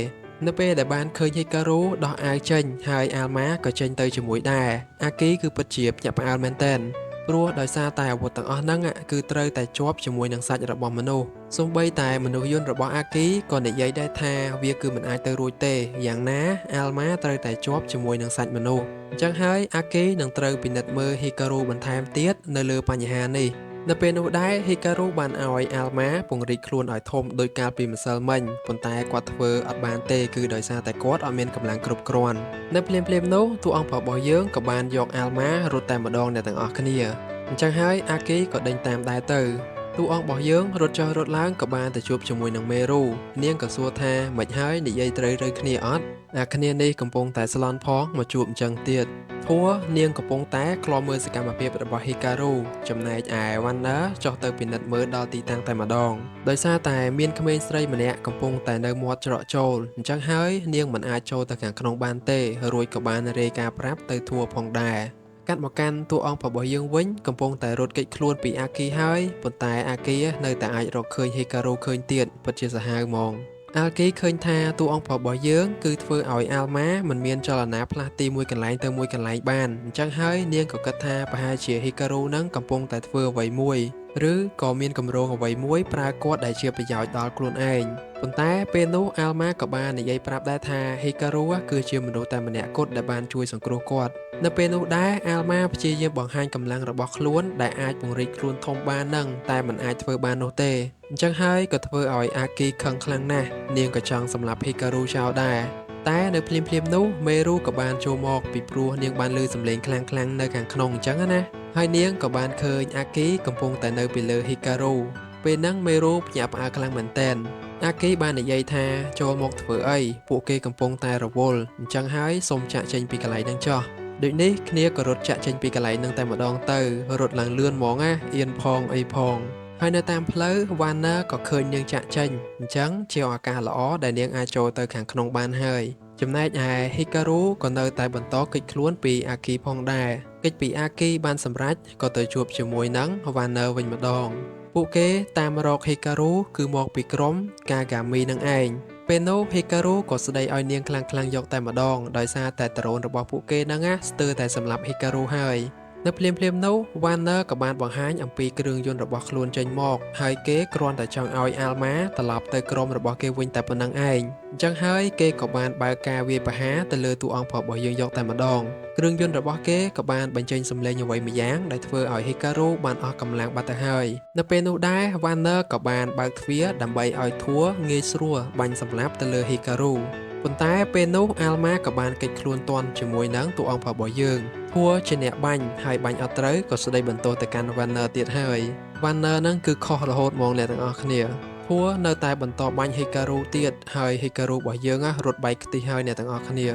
នៅពេលដែលបានឃើញ Hikaru ដោះអាវចេញហើយ Alma ក៏ចេញទៅជាមួយដែរ Aki គឺពិតជាភ្ញាក់ផ្អើលមែនទែនព្រោះដោយសារតែអាវុធទាំងអស់ហ្នឹងគឺត្រូវតែជាប់ជាមួយនឹងសាច់របស់មនុស្សសូម្បីតែមនុស្សយន្តរបស់ Aki ក៏និយាយដែរថាវាគឺមិនអាចទៅរួចទេយ៉ាងណា Alma ត្រូវតែជាប់ជាមួយនឹងសាច់មនុស្សអញ្ចឹងហើយ Aki នឹងត្រូវពិនិត្យមើល Hikaru បន្ថែមទៀតនៅលើបញ្ហានេះនៅពេលនោះដែរ Hikaru បានឲ្យ Alma ពង្រីកខ្លួនឲ្យធំដោយកាលពីម្សិលមិញប៉ុន្តែគាត់ធ្វើអត់បានទេគឺដោយសារតែគាត់អត់មានកម្លាំងគ្រប់គ្រាន់នៅភ្លាមៗនោះតួអង្គរបស់យើងក៏បានយក Alma រត់តែម្ដងអ្នកទាំងអស់គ្នាអញ្ចឹងហើយ Aki ក៏ដេញតាមដែរទៅតួអង្គរបស់យើងរត់ចុះរត់ឡើងក៏បានទៅជួបជាមួយនឹង Meru នាងក៏សួរថាមិនហើយនិយាយត្រូវគ្នាអត់អាគ្នានេះកំពុងតែស្លន់ផងមកជួបអញ្ចឹងទៀតធัวនាងកំពុងតែក្លំមើលសកម្មភាពរបស់ Hikaru ចំណែកឯ Wanna ចុះទៅពិនិត្យមើលដល់ទីតាំងតែម្ដងដោយសារតែមានក្មេងស្រីម្នាក់កំពុងតែនៅមាត់ច្រកចូលអញ្ចឹងហើយនាងមិនអាចចូលទៅខាងក្នុងបានទេរួចក៏បានរាយការណ៍ប្រាប់ទៅធัวផងដែរកាត់មកកាន់តួអង្គរបស់យើងវិញកំពុងតែរត់គេចខ្លួនពី Aki ហើយប៉ុន្តែ Aki នៅតែអាចរកឃើញ Hikaru ឃើញទៀតពិតជាសាហាវហ្មង Aki ឃើញថាតួអង្គរបស់យើងគឺធ្វើឲ្យ Alma មិនមានចលនាផ្លាស់ទីមួយកន្លែងទៅមួយកន្លែងបានអញ្ចឹងហើយនាងក៏គិតថាប្រហែលជា Hikaru នឹងកំពុងតែធ្វើអ្វីមួយឬក៏មានគម្រោងអ្វីមួយប្រើគាត់ដែលជាប្រយោជន៍ដល់ខ្លួនឯងប៉ុន្តែពេលនោះ Alma ក៏បាននិយាយប្រាប់ដែរថា Hikaru គឺជាមនុស្សតែម្នាក់គត់ដែលបានជួយសង្គ្រោះគាត់នៅពេលនោះដែរ Alma ព្យាយាមបង្ហាញកម្លាំងរបស់ខ្លួនដែលអាចពង្រីកខ្លួនធំបាននឹងតែមិនអាចធ្វើបាននោះទេអញ្ចឹងហើយក៏ធ្វើឲ្យ Aki ខឹងខ្លាំងណាស់នាងក៏ចង់សម្លាប់ Hikaru ចោលដែរតែនៅភ្លាមៗនោះ Meru ក៏បានចូលមកពីព្រោះនាងបានឮសំឡេងខ្លាំងៗនៅខាងក្នុងអញ្ចឹងណា ហើយនាងក៏បានឃើញអាគីកំពុងតែនៅពីលើហីការូពេលហ្នឹងមេរូភ្ញាក់ផ្អើលខ្លាំងមែនទែនអាគីបាននិយាយថាចូលមកធ្វើអីពួកគេកំពុងតែរវល់អញ្ចឹងហើយសូមចាក់ចេញពីកន្លែងហ្នឹងចុះដូចនេះគ្នាក៏រត់ចាក់ចេញពីកន្លែងហ្នឹងតែម្ដងទៅរត់ឡើងលឿនហ្មងណាអៀនផងអីផងហើយនៅតាមផ្លូវ Warner ក៏ឃើញនាងចាក់ចេញអញ្ចឹងជាឱកាសល្អដែលនាងអាចចូលទៅខាងក្នុងបានហើយចំណែកឯ Hikaru ក៏នៅតែបន្តគេចខ្លួនពីអាគីផងដែរគេចពីអាគីបានសម្រេចក៏ទៅជួបជាមួយនឹង Warner វិញម្ដងពួកគេតាមរក Hikaru គឺមកពីក្រុម Kagami នឹងឯងពេលនោះ Hikaru ក៏ស្ដីឲ្យនាងខ្លាំងៗយកតែម្ដងដោយសារតែដ្រូនរបស់ពួកគេហ្នឹងស្ទើរតែសម្លាប់ Hikaru ហើយនៅភ្លាមៗនោះ Warner ក៏បានបង្ហាញអំពីគ្រឿងយន្តរបស់ខ្លួនចេញមកហើយគេគ្រាន់តែចង់ឲ្យ Alma ត្រឡប់ទៅក្រុមរបស់គេវិញតែប៉ុណ្្នឹងឯងអញ្ចឹងហើយគេក៏បានបើកការវាយប្រហារទៅលើតួអង្គរបស់យើងយកតែម្ដងគ្រឿងយន្តរបស់គេក៏បានបញ្ចេញសម្លេងអ្វីម្យ៉ាងដែលធ្វើឲ្យ Hikaru បានអស់កម្លាំងបាត់ទៅហើយនៅពេលនោះដែរ Warner ក៏បានបើកទ្វារដើម្បីឲ្យធัวងាយស្រួលបាញ់សម្លាប់ទៅលើ Hikaruប៉ុន្តែពេលនោះ Alma ក៏បានគេចខ្លួនទាន់ជាមួយនឹងតួអង្គរបស់យើងធัวជាអ្នកបាញ់ហើយបាញ់អត់ត្រូវក៏ស្ដីបន្ទោសទៅកាន់ Warner ទៀតហើយ Warner ហ្នឹងគឺខុសរហូតហ្មងអ្នកទាំងអស់គ្នាធัวនៅតែបន្តបាញ់ Hikaru ទៀតហើយ Hikaru របស់យើងរត់បែកខ្ទិះហើយអ្នកទាំងអស់គ្នា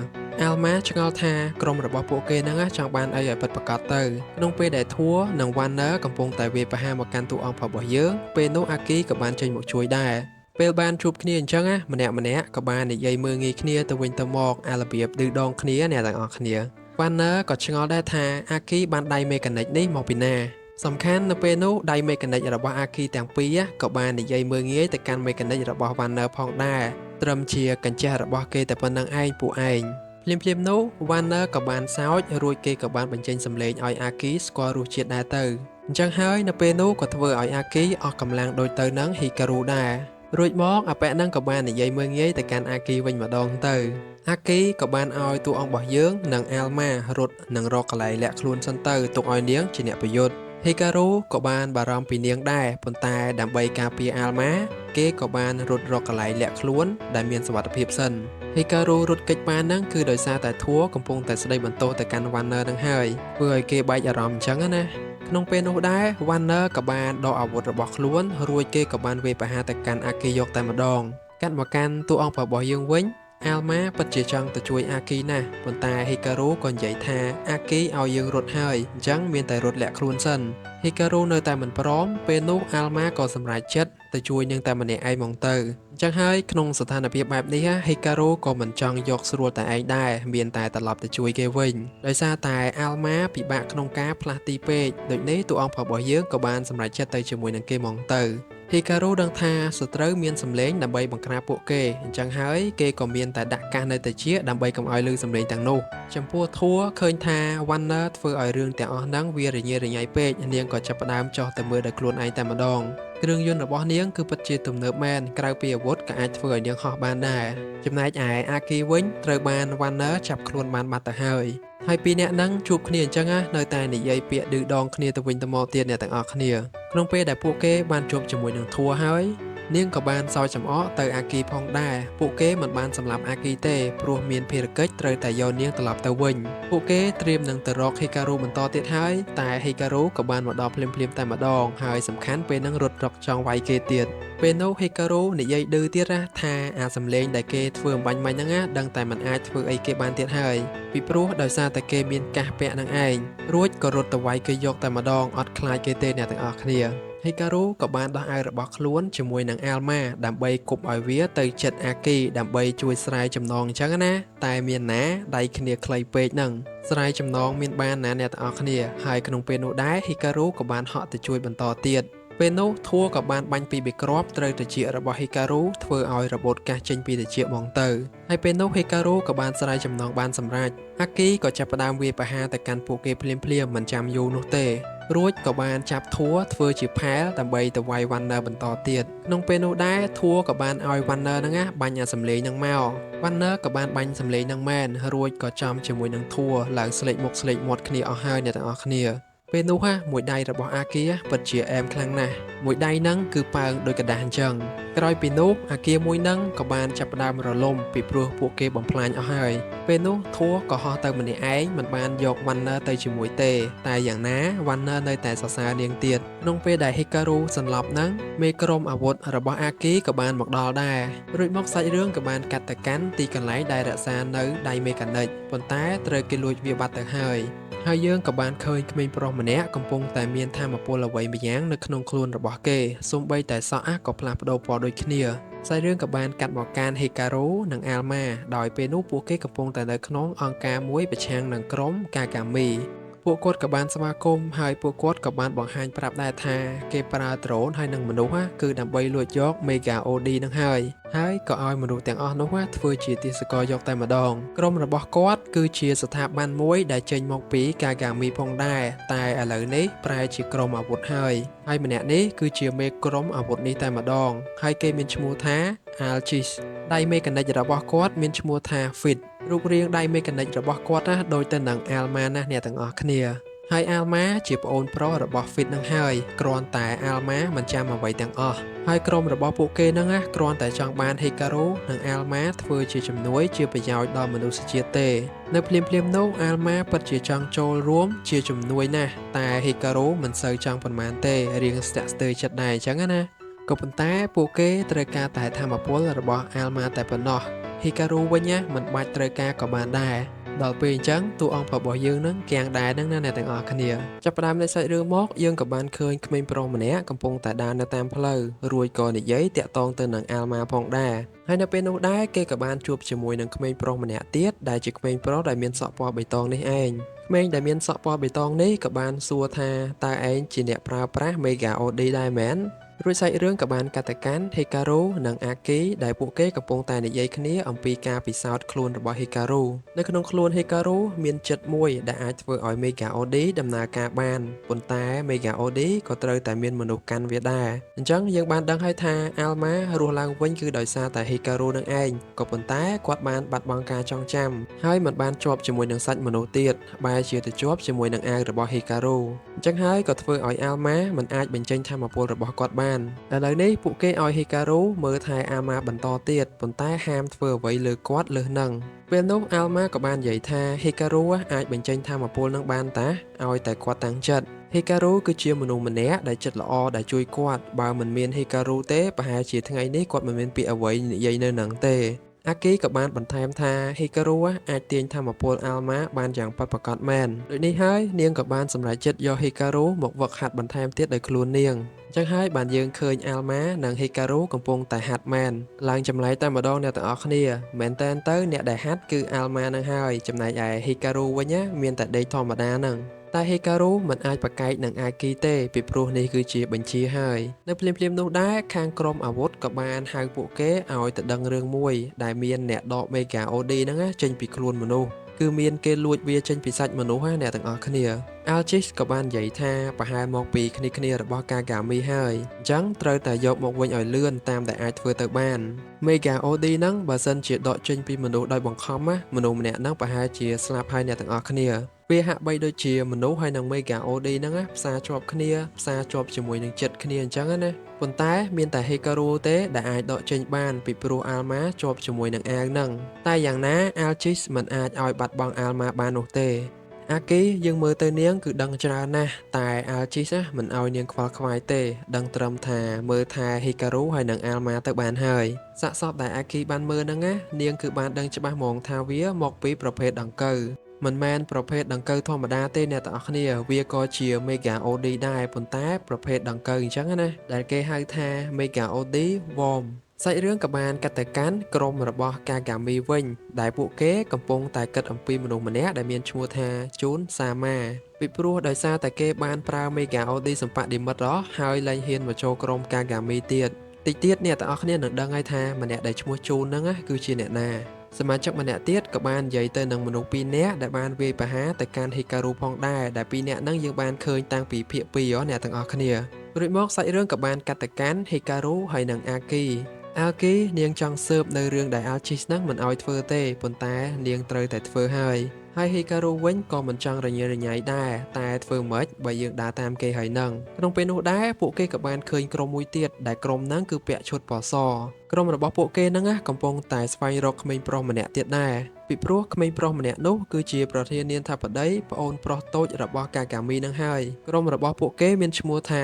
Alma ឆ្ងល់ថាក្រុមរបស់ពួកគេហ្នឹងចង់បានអីឲ្យពិតប្រាកដទៅក្នុងពេលដែលធัวនិង Warner កំពុងតែវាយប្រហារមកកាន់តួអង្គរបស់យើងពេលនោះអាគីក៏បានចេញមកជួយដែរពេលបានជួបគ្នាអញ្ចឹងម្នាក់ក៏បាននិយាយមើលងាយគ្នាទៅវិញទៅមកអារបៀបឌឺដងគ្នាអ្នកទាំងអស់គ្នា Warner ក៏ឆ្ងល់ដែរថាអាគីបានដៃមេកានិកនេះមកពីណាសំខាន់នៅពេលនោះដៃមេកានិករបស់អាគីទាំងពីរក៏បាននិយាយមើលងាយទៅកាន់មេកានិករបស់ Warner ផងដែរត្រឹមជាកញ្ចេះរបស់គេតែប៉ុណ្្នឹងឯងពួកឯងភ្លាមនោះ Warner ក៏បានសើចរួចគេក៏បានបញ្ចេញសម្លេងឲ្យអាគីស្គាល់រសជាតិដែរទៅអញ្ចឹងហើយនៅពេលនោះក៏ធ្វើឲ្យអាគីអស់កម្លាំងដូចទៅនឹង Hikaru ដែររួចមកអាប៉ែហ្នឹងក៏បាននិយាយមើលងាយទៅកាន់អាគីវិញម្ដងទៅអាគីក៏បានឲ្យតួអង្គរបស់យើងនិង Alma រត់និងរកកន្លែងលាក់ខ្លួនសិនទៅទុកឲ្យនាងជាអ្នកប្រយុទ្ធ Hikaru ក៏បានបារម្ភពីនាងដែរប៉ុន្តែដើម្បីការពារ Alma គេក៏បានរត់រកកន្លែងលាក់ខ្លួនដែលមានសុវត្ថិភាពសិន Hikaru រត់គេចបានហ្នឹងគឺដោយសារតែធัวកំពុងតែស្ដីបន្ទោសទៅកាន់ Warner នឹងហើយធ្វើឲ្យគេបែកអារម្មណ៍អញ្ចឹងណាក្នុងពេលនោះដែរ Warner ក៏បានដកអាវុធរបស់ខ្លួនរួចគេក៏បានវាយប្រហារទៅកាន់អាគីយកតែម្ដងកាត់មកកាន់តួអង្គរបស់យើងវិញ Alma ពិតជាចង់ទៅជួយអាគីណាស់ប៉ុន្តែ Hikaru ក៏និយាយថាអាគីឲ្យយើងរត់ហើយអញ្ចឹងមានតែរត់លាក់ខ្លួនសិន Hikaru នៅតែមិនព្រមពេលនោះ Alma ក៏សម្រេចចិត្តទៅជួយនាងតែម្នាក់ឯងហ្មងទៅអញ្ចឹងហើយក្នុងស្ថានភាពបែបនេះ Hikaru ក៏មិនចង់យកស្រួលតែឯងដែរមានតែត្រឡប់ទៅជួយគេវិញដោយសារតែ Alma ពិបាកក្នុងការផ្លាស់ទីពេកដូចនេះតួអង្គរបស់យើងក៏បានសម្រេចចិត្តទៅជាមួយនឹងគេហ្មងទៅHikaru ដឹងថាសត្រូវមានសម្លេងដើម្បីបង្ក្រាបពួកគេអញ្ចឹងហើយគេក៏មានតែដាក់កាសនៅត្រចៀកដើម្បីកុំឲ្យឮសម្លេងទាំងនោះចំពោះធัวឃើញថា Warner ធ្វើឲ្យរឿងទាំងអស់ហ្នឹងវារញ៉េរញ៉ៃពេកនាងក៏ចាប់ផ្ដើមចោះទៅមើលដោយខ្លួនឯងតែម្ដងគ្រឿងយន្តរបស់នាងគឺពិតជាទំនើបមែនក្រៅពីអាវុធក៏អាចធ្វើឲ្យនាងហោះបានដែរចំណែកឯអាគីវិញត្រូវបាន Warner ចាប់ខ្លួនបានបាត់ទៅហើយពីរអ្នកហ្នឹងជួបគ្នាអញ្ចឹងនៅតែនិយាយពាក្យឌឺដងគ្នាទៅវិញទៅមកទៀតអ្នកទាំងអស់គ្នាក្នុងពេលដែលពួកគេបានជួបជាមួយនឹងធัวហើយនាងក៏បានសើចចំអកទៅអាគីផងដែរពួកគេមិនបានសម្លាប់អាគីទេព្រោះមានភារកិច្ចត្រូវតែយកនាងត្រឡប់ទៅវិញពួកគេត្រៀមនឹងទៅរក Hikaru បន្តទៀតហើយតែ Hikaru ក៏បានមកដល់ភ្លាមៗតែម្ដងហើយសំខាន់ពេលនឹងរត់រកចង់វាយគេទៀតពេលនោះ Hikaru និយាយឌឺទៀតថាអាសំលេងដែលគេធ្វើអំបញ្ញមិញហ្នឹងដឹងតែមិនអាចធ្វើអីគេបានទៀតហើយពីព្រោះដោយសារតែគេមានកាសពាក់នឹងឯងរួចក៏រត់ទៅវាយគេយកតែម្ដងអត់ខ្លាចគេទេអ្នកទាំងអស់គ្នាHikaru ក៏បានដោះអាវរបស់ខ្លួនជាមួយនឹង Alma ដើម្បីគប់ឲ្យវាទៅចិត្តអាគីដើម្បីជួយស្រាយចំណងអញ្ចឹងណាតែមានណាដៃគ្នាខ្លីពេកហ្នឹងស្រាយចំណងមានបានណាអ្នកទាំងអស់គ្នាហើយក្នុងពេលនោះដែរ Hikaru ក៏បានហក់ទៅជួយបន្តទៀតពេលនោះធัวក៏បានបាញ់ពីបេក្របត្រូវត្រចៀករបស់ Hikaru ធ្វើឲ្យរបូតកាសចេញពីត្រចៀកហ្មងទៅហើយពេលនោះ Hikaru ក៏បានស្រាយចំណងបានសម្រេចអាគីក៏ចាប់ផ្ដើមវាយប្រហារទៅកាន់ពួកគេភ្លាមៗមិនចាំយូរនោះទេរួចក៏បានចាប់ធัวធ្វើជាផែលដើម្បីទៅវាយ Warner បន្តទៀតក្នុងពេលនោះដែរធัวក៏បានឲ្យ Warner ហ្នឹងបាញ់អាសំលេងហ្នឹងមក Warner ក៏បានបាញ់សំលេងហ្នឹងមែនរួចក៏ចំជាមួយនឹងធัวឡើងស្លេកមុខស្លេកមាត់គ្នាអស់ហើយអ្នកទាំងអស់គ្នា ពេលនោះមួយដៃរបស់អាគីពិតជាអែមខ្លាំងណាស់មួយដៃហ្នឹងគឺប៉ើងដោយកระดาษអញ្ចឹងក្រោយពីនោះអាគារមួយហ្នឹងក៏បានចាប់ផ្ដើមរលំពីព្រោះពួកគេបំផ្លាញអស់ហើយពេលនោះធัวក៏ហោះទៅម្នាក់ឯងមិនបានយក Warner ទៅជាមួយទេតែយ៉ាងណា Warner នៅតែសរសើរនាងទៀតក្នុងពេលដែល Hikaru សន្លប់ហ្នឹងមេក្រុមអាវុធរបស់អាគីក៏បានមកដល់ដែររួចមកសាច់រឿងក៏បានកាត់ទៅកាន់ទីកន្លែងដែលរក្សានៅដៃមេកានិកប៉ុន្តែត្រូវគេលួចវាបាត់ទៅហើយយើងក៏បានឃើញក្មេងប្រុសម្នាក់កំពុងតែមានថាមពលអ្វីម្យ៉ាងនៅក្នុងខ្លួនរបស់គេសូម្បីតែសក់ក៏ផ្លាស់ប្ដូរពណ៌ដូចគ្នាសាច់រឿងក៏បានកាត់មកកាន់ Hikaru និង Alma ដោយពេលនោះពួកគេកំពុងតែនៅក្នុងអង្គការមួយប្រឆាំងនឹងក្រុម Kagami ពួកគាត់ក៏បានស្វាគមន៍ហើយពួកគាត់ក៏បានបង្ហាញប្រាប់ដែរថាគេប្រើដ្រូនហើយនឹងមនុស្សគឺដើម្បីលួចយក Mega OD នឹងហើយក៏ឲ្យមនុស្សទាំងអស់នោះធ្វើជាទាសករយកតែម្ដងក្រុមរបស់គាត់គឺជាស្ថាប័នមួយដែលចេញមកពី Kagami ផងដែរតែឥឡូវនេះប្រែជាក្រុមអាវុធហើយម្នាក់នេះគឺជាមេក្រុមអាវុធនេះតែម្ដងហើយគេមានឈ្មោះថា Alchis ដៃមេកានិករបស់គាត់មានឈ្មោះថា Fit រូបរាងដៃមេកានិករបស់គាត់ដូចទៅនឹង Alma ណាស់អ្នកទាំងអស់គ្នាហើយ Alma ជាប្អូនប្រុសរបស់ Fit នឹងហើយគ្រាន់តែ Alma មិនចាំអ្វីទាំងអស់ហើយក្រុមរបស់ពួកគេនឹងគ្រាន់តែចង់បាន Hikaru និង Alma ធ្វើជាជំនួយជាប្រយោជន៍ដល់មនុស្សជាតិទេនៅភ្លាមនោះ Alma ពិតជាចង់ចូលរួមជាជំនួយណាស់តែ Hikaru មិនសូវចង់ប៉ុន្មានទេរៀងស្ទាក់ស្ទើរចិត្តដែរអញ្ចឹងណាក៏ប៉ុន្តែពួកគេត្រូវការតែថាមពលរបស់ Alma តែប៉ុណ្ណោះ Hikaru វិញមិនបាច់ត្រូវការក៏បានដែរដល់ពេលអញ្ចឹងតួអង្គរបស់យើងនឹងកៀងដែរនឹងណាអ្នកទាំងអស់គ្នាចាប់ផ្ដើមនៃសាច់រឿងមកយើងក៏បានឃើញក្មេងប្រុសម្នាក់កំពុងតែដើរនៅតាមផ្លូវរួចក៏និយាយតាក់ទងទៅនឹង Alma ផងដែរហើយនៅពេលនោះដែរគេក៏បានជួបជាមួយនឹងក្មេងប្រុសម្នាក់ទៀតដែលជាក្មេងប្រុសដែលមានសក់ពណ៌បៃតងនេះឯងក្មេងដែលមានសក់ពណ៌បៃតងនេះក៏បានសួរថាតើឯងជាអ្នកប្រើប្រាស់ Mega OD ដែរមែនរួចសាច់រឿងក៏បានកាត់ទៅកាន់ Hikaru និង Aki ដែលពួកគេកំពុងតែនិយាយគ្នាអំពីការពិសោធន៍ខ្លួនរបស់ Hikaru នៅក្នុងខ្លួន Hikaru មានចិត្តមួយដែលអាចធ្វើឲ្យ Mega OD ដំណើរការបានប៉ុន្តែ Mega OD ក៏ត្រូវតែមានមនុស្សកាន់វាដែរអញ្ចឹងយើងបានដឹងហើយថា Alma រស់ឡើងវិញគឺដោយសារតែ Hikaru នឹងឯងក៏ប៉ុន្តែគាត់បានបាត់បង់ការចងចាំហើយមិនបានជាប់ជាមួយនឹងសាច់មនុស្សទៀតបែរជាទៅជាប់ជាមួយនឹងអាវរបស់ Hikaru អញ្ចឹងហើយក៏ធ្វើឲ្យ Alma មិនអាចបញ្ចេញថាមពលរបស់គាត់ឥឡូវនេះពួកគេឲ្យ Hikaru មើលថែ Alma បន្តទៀតប៉ុន្តែហាមធ្វើអ្វីលើគាត់លើសនឹងពេលនោះ Alma ក៏បាននិយាយថា Hikaru អាចបញ្ចេញថាមពលនឹងបានតាឲ្យតែគាត់តាំងចិត្ត Hikaru គឺជាមនុស្សម្នាក់ដែលចិត្តល្អដែលជួយគាត់បើមិនមាន Hikaru ទេប្រហែលជាថ្ងៃនេះគាត់មិនមានពាក្យអ្វីនិយាយនៅនឹងទេអាគីក៏បានបន្ថែមថា Hikaru អាចទាញថាមពល Alma បានយ៉ាងពិតប្រាកដមែនដូចនេះហើយនាងក៏បានសម្រេចចិត្តយក Hikaru មកវឹកហាត់បន្ថែមទៀតដោយខ្លួននាងចឹងហើយបានយើងឃើញ Alma និង Hikaru កំពុងតែហាត់មែនឡើងចម្លែកតែម្ដងអ្នកទាំងអស់គ្នាមែនតើទៅអ្នកដែលហាត់គឺ Alma នឹងហើយចំណែកឯ Hikaru វិញមានតែដេកធម្មតានឹងតែ Hikaru មិនអាចប្រកែកនឹង Aki ទេពីព្រោះនេះគឺជាបញ្ជាហើយនៅភ្លាមនោះដែរខាងក្រុមអាវុធក៏បានហៅពួកគេឲ្យទៅដឹងរឿងមួយដែលមានអ្នកដក Mega OD ហ្នឹងចេញពីខ្លួនមនុស្សគឺមានគេលួចវាចេញពីសាច់មនុស្សអ្នកទាំងអស់គ្នា Alchis ក៏បាននិយាយថាប្រហែលមកពីគ្នារបស់ Kagami ហើយអញ្ចឹងត្រូវតែយកមកវិញឲ្យលឿនតាមដែលអាចធ្វើទៅបាន Mega OD ហ្នឹងបើសិនជាដកចេញពីមនុស្សដោយបង្ខំមនុស្សម្នាក់ហ្នឹងប្រហែលជាស្លាប់ហើយអ្នកទាំងអស់គ្នាវាហាក់បីដូចជាមនុស្សហើយនឹង Mega OD ហ្នឹងផ្សារជាប់គ្នាផ្សារជាប់ជាមួយនឹងចិត្តគ្នាអញ្ចឹងណាប៉ុន្តែមានតែ Hikaru ទេដែលអាចដកចេញបានពីព្រោះ Alma ជាប់ជាមួយនឹងអាវហ្នឹងតែយ៉ាងណា Alchis មិនអាចឲ្យបាត់បង់ Alma បាននោះទេអាគីយើងមើលទៅនាងគឺដឹងច្រើនណាស់តែ Alchis មិនឲ្យនាងខ្វល់ខ្វាយទេដឹងត្រឹមថាមើលថា Hikaru ហើយនឹង Alma ទៅបានហើយសាកសពដែលអាគីបានមើលហ្នឹងនាងគឺបានដឹងច្បាស់ហ្មងថាវាមកពីប្រភេទដង្កូវមិនមែនប្រភេទដង្កូវធម្មតាទេអ្នកទាំងអស់គ្នាវាក៏ជា Mega OD ដែរប៉ុន្តែប្រភេទដង្កូវអញ្ចឹងណាដែលគេហៅថា Mega OD Worm សាច់រឿងក៏បានកាត់ទៅកាន់ក្រុមរបស់ Kagami វិញដែលពួកគេកំពុងតែគិតអំពីមនុស្សម្នាក់ដែលមានឈ្មោះថា Jun Sama ពីព្រោះដោយសារតែគេបានប្រើ Mega OD សម្បត្តិនិមិត្តហើយលែងហ៊ានមកចូលក្រុម Kagami ទៀតតិចទៀតអ្នកទាំងអស់គ្នានឹងដឹងហើយថាម្នាក់ដែលឈ្មោះ Jun ហ្នឹងគឺជាអ្នកណាសមាជិកម្នាក់ទៀតក៏បាននិយាយទៅនឹងមនុស្ស2នាក់ដែលបានវាយប្រហារទៅកាន់ Hikaru ផងដែរដែល2នាក់ហ្នឹងយើងបានឃើញតាំងពីភាគ2អ្នកទាំងអស់គ្នារួចមកសាច់រឿងក៏បានកាត់ទៅកាន់ Hikaru ហើយនឹង Aki នាងចង់ស៊ើបនៅរឿងដែល Alchis ហ្នឹងមិនឲ្យធ្វើទេប៉ុន្តែនាងត្រូវតែធ្វើហើយ ហើយ Hikaru វិញក៏មិនចង់រញ៉េរញ៉ៃដែរតែធ្វើម៉េចបើយើងដើរតាមគេហើយនឹងក្នុងពេលនោះដែរពួកគេក៏បានឃើញក្រុមមួយទៀតដែលក្រុមហ្នឹងគឺពាក់ឈុតពណ៌សក្រុមរបស់ពួកគេហ្នឹងកំពុងតែស្វែងរកក្មេងប្រុសម្នាក់ទៀតដែរពីព្រោះក្មេងប្រុសម្នាក់នោះគឺជាប្រធានាធិបតីប្អូនប្រុសតូចរបស់កាកាមីនឹងហើយក្រុមរបស់ពួកគេមានឈ្មោះថា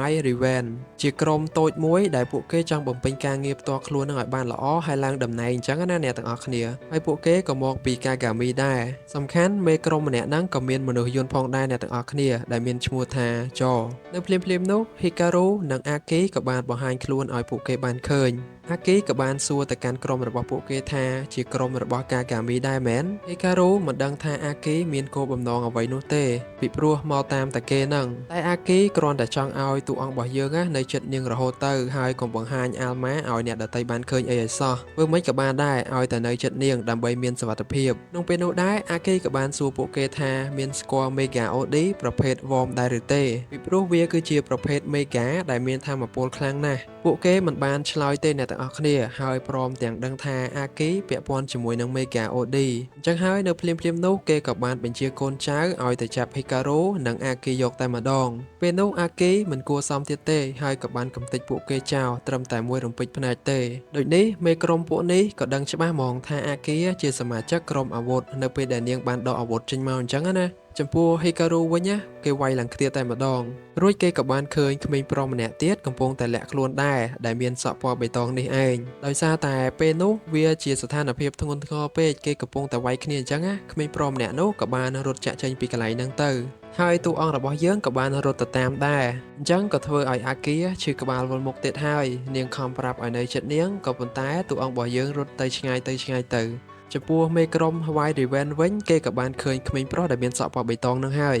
Y Riven ជាក្រុមតូចមួយដែលពួកគេចង់បំពេញការងារផ្ទាល់ខ្លួននឹងឲ្យបានល្អហើយឡើងតំណែងអញ្ចឹងណាអ្នកទាំងអស់គ្នាហើយពួកគេក៏មកពីកាកាមីដែរសំខាន់មេក្រុមម្នាក់ហ្នឹងក៏មានមនុស្សយន្តផងដែរអ្នកទាំងអស់គ្នាដែលមានឈ្មោះថា Jo នៅភ្លាមៗនោះ Hikaru និង Aki ក៏បានបង្ហាញខ្លួនឲ្យពួកគេបានឃើញអាគីក៏បានសួរទៅកាន់ក្រុមរបស់ពួកគេថាជាក្រុមរបស់កាកាមីដែរមែន Hikaru មិនដឹងថាអាគីមានគោលបំណងអ្វីនោះទេពីព្រោះមកតាមតែគេហ្នឹងតែអាគីគ្រាន់តែចង់ឲ្យតួអង្គរបស់យើងនៅចិត្តនាងរហូតទៅហើយកុំបង្ហាញអាល់ម៉ាឲ្យអ្នកដទៃបានឃើញអីឲ្យសោះធ្វើមិនក៏បានដែរឲ្យតែនៅចិត្តនាងដើម្បីមានសុវត្ថិភាពក្នុងពេលនោះដែរអាគីក៏បានសួរពួកគេថាមានស្គាល់ Mega OD ប្រភេទ Worm ដែរឬទេពីព្រោះវាគឺជាប្រភេទ Mega ដែលមានថាមពលខ្លាំងណាស់ពួកគេមិនបានឆ្លើយទេអ្នកទាំងអស់គ្នាហើយព្រមទាំងដឹងថាអាគីពាក់ព័ន្ធជាមួយនឹង Mega OD អញ្ចឹងហើយនៅភ្លាមៗនោះគេក៏បានបញ្ជាកូនចៅឲ្យទៅចាប់ Hikaru និងអាគីយកតែម្ដងពេលនោះអាគីមិនគួរសមទៀតទេហើយក៏បានកំទេចពួកគេចោលត្រឹមតែមួយរំពេចភ្នែកទេដូចនេះមេក្រុមពួកនេះក៏ដឹងច្បាស់ហ្មងថាអាគីជាសមាជិកក្រុមអាវុធនៅពេលដែលនាងបានដកអាវុធចេញមកអញ្ចឹងណាចំពោះ Hikaru វិញគេវាយឡើងគ្នាតែម្ដងរួចគេក៏បានឃើញក្មេងប្រុសម្នាក់ទៀតកំពុងតែលាក់ខ្លួនដែរដែលមានសក់ពណ៌បៃតងនេះឯងដោយសារតែពេលនោះវាជាស្ថានភាពធ្ងន់ធ្ងរពេកគេកំពុងតែវាយគ្នាអញ្ចឹងក្មេងប្រុសម្នាក់នោះក៏បានរត់ចាក់ចេញពីកន្លែងហ្នឹងទៅហើយតួអង្គរបស់យើងក៏បានរត់ទៅតាមដែរអញ្ចឹងក៏ធ្វើឲ្យអាគីឈឺក្បាលវល់មុខទៀតហើយនាងខំប្រាប់ឲ្យនៅចិត្តនាងក៏ប៉ុន្តែតួអង្គរបស់យើងរត់ទៅឆ្ងាយទៅចំពោះមេក្រុម White Raven វិញគេក៏បានឃើញក្មេងប្រុសដែលមានសក់ពណ៌បៃតងនឹងហើយ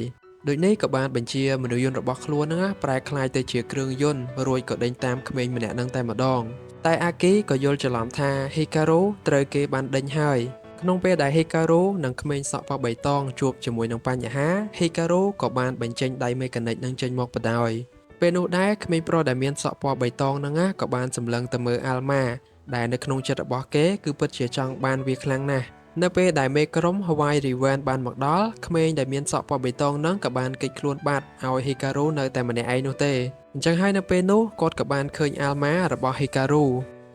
ដូចនេះក៏បានបញ្ជាមនុស្សយន្តរបស់ខ្លួនហ្នឹងប្រែក្លាយទៅជាគ្រឿងយន្តរួចក៏ដេញតាមក្មេងម្នាក់ហ្នឹងតែម្ដងតែអាគីក៏យល់ច្រឡំថា Hikaru ត្រូវគេបានដេញហើយក្នុងពេលដែល Hikaru និងក្មេងសក់ពណ៌បៃតងជួបជាមួយនឹងបញ្ហា Hikaru ក៏បានបញ្ចេញដៃមេកានិកនឹងចេញមកបដ ாய் ពេលនោះដែរក្មេងប្រុសដែលមានសក់ពណ៌បៃតងហ្នឹងក៏បានសម្លឹងទៅមើលអាល់ម៉ាដែលនៅក្នុងចិត្តរបស់គេគឺពិតជាចង់បានវាខ្លាំងណាស់នៅពេលដែលមេក្រុម Hawaii Riven បានមកដល់ក្មេងដែលមានសក់ពណ៌បៃតងហ្នឹងក៏បានគេចខ្លួនបាត់ឲ្យ Hikaru នៅតែម្នាក់ឯងនោះទេអញ្ចឹងហើយនៅពេលនោះគាត់ក៏បានឃើញអាល់ម៉ារបស់ Hikaru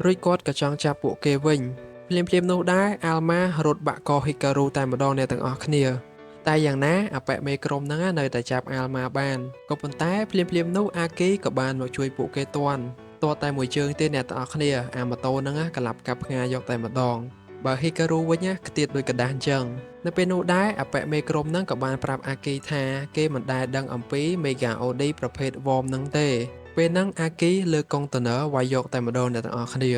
រួចគាត់ក៏ចង់ចាប់ពួកគេវិញភ្លាមៗនោះដែរអាល់ម៉ារត់បាក់ក Hikaru តែម្ដងអ្នកទាំងអស់គ្នាតែយ៉ាងណាអបិមេក្រុមហ្នឹងនៅតែចាប់អាល់ម៉ាបានក៏ប៉ុន្តែភ្លាមៗនោះអាគីក៏បានមកជួយពួកគេទាន់ទាត់តែមួយជើងទេអ្នកទាំងអស់គ្នាអាម៉ូតូហ្នឹងក្លាប់កាប់ផ្ងាយកតែម្ដងបើ Hikaru វិញខ្ទាតដូចกระดาษអញ្ចឹងនៅពេលនោះដែរអបិមេក្រុមហ្នឹងក៏បានប្រាប់អាគីថាគេមិនដែលដឹងអំពី Mega OD ប្រភេទ Worm ហ្នឹងទេពេលហ្នឹងអាគីលើកកុងតឺន័រវាយយកតែម្ដងអ្នកទាំងអស់គ្នា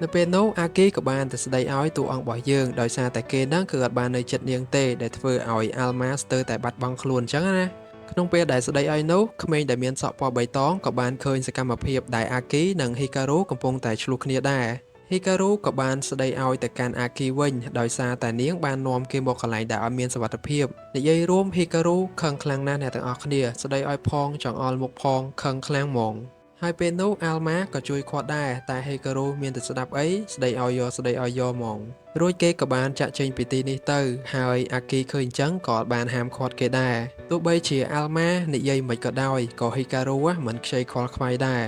នៅពេលនោះអាគីក៏បានទៅស្ដីឲ្យតួអង្គរបស់យើងដោយសារតែគេហ្នឹងគឺអត់បាននៅចិត្តនាងទេដែលធ្វើឲ្យអាល់ម៉ាស្ទើរតែបាត់បង់ខ្លួនអញ្ចឹងណាក្នុងពេលដែលស្ដីឲ្យនោះក្មេងដែលមានសក់ពណ៌បៃតងក៏បានឃើញសកម្មភាពដែលអាគីនិង Hikaru កំពុងតែឆ្លោះគ្នាដែរ Hikaru ក៏បានស្ដីឲ្យទៅកាន់អាគីវិញដោយសារតែនាងបាននាំគេមកកន្លែងដែលអត់មានសុវត្ថិភាពនិយាយរួម Hikaru ខឹងខ្លាំងណាស់អ្នកទាំងអស់គ្នាស្ដីឲ្យផងចង្អុលមុខផងខឹងខ្លាំងហ្មងហើយពេលនោះអាល់ម៉ាក៏ជួយគាត់ដែរតែ Hikaru មានតែស្ដាប់អីស្ដីឲ្យយកហ្មងរួចគេក៏បានចាក់ចេញពីទីនេះទៅហើយអាគីឃើញអញ្ចឹងក៏បានហាមឃាត់គេដែរទោះបីជាអាល់ម៉ានិយាយមិនក៏ដោយក៏ Hikaru មិនខ្ចីខ្វល់ខ្វាយដែរ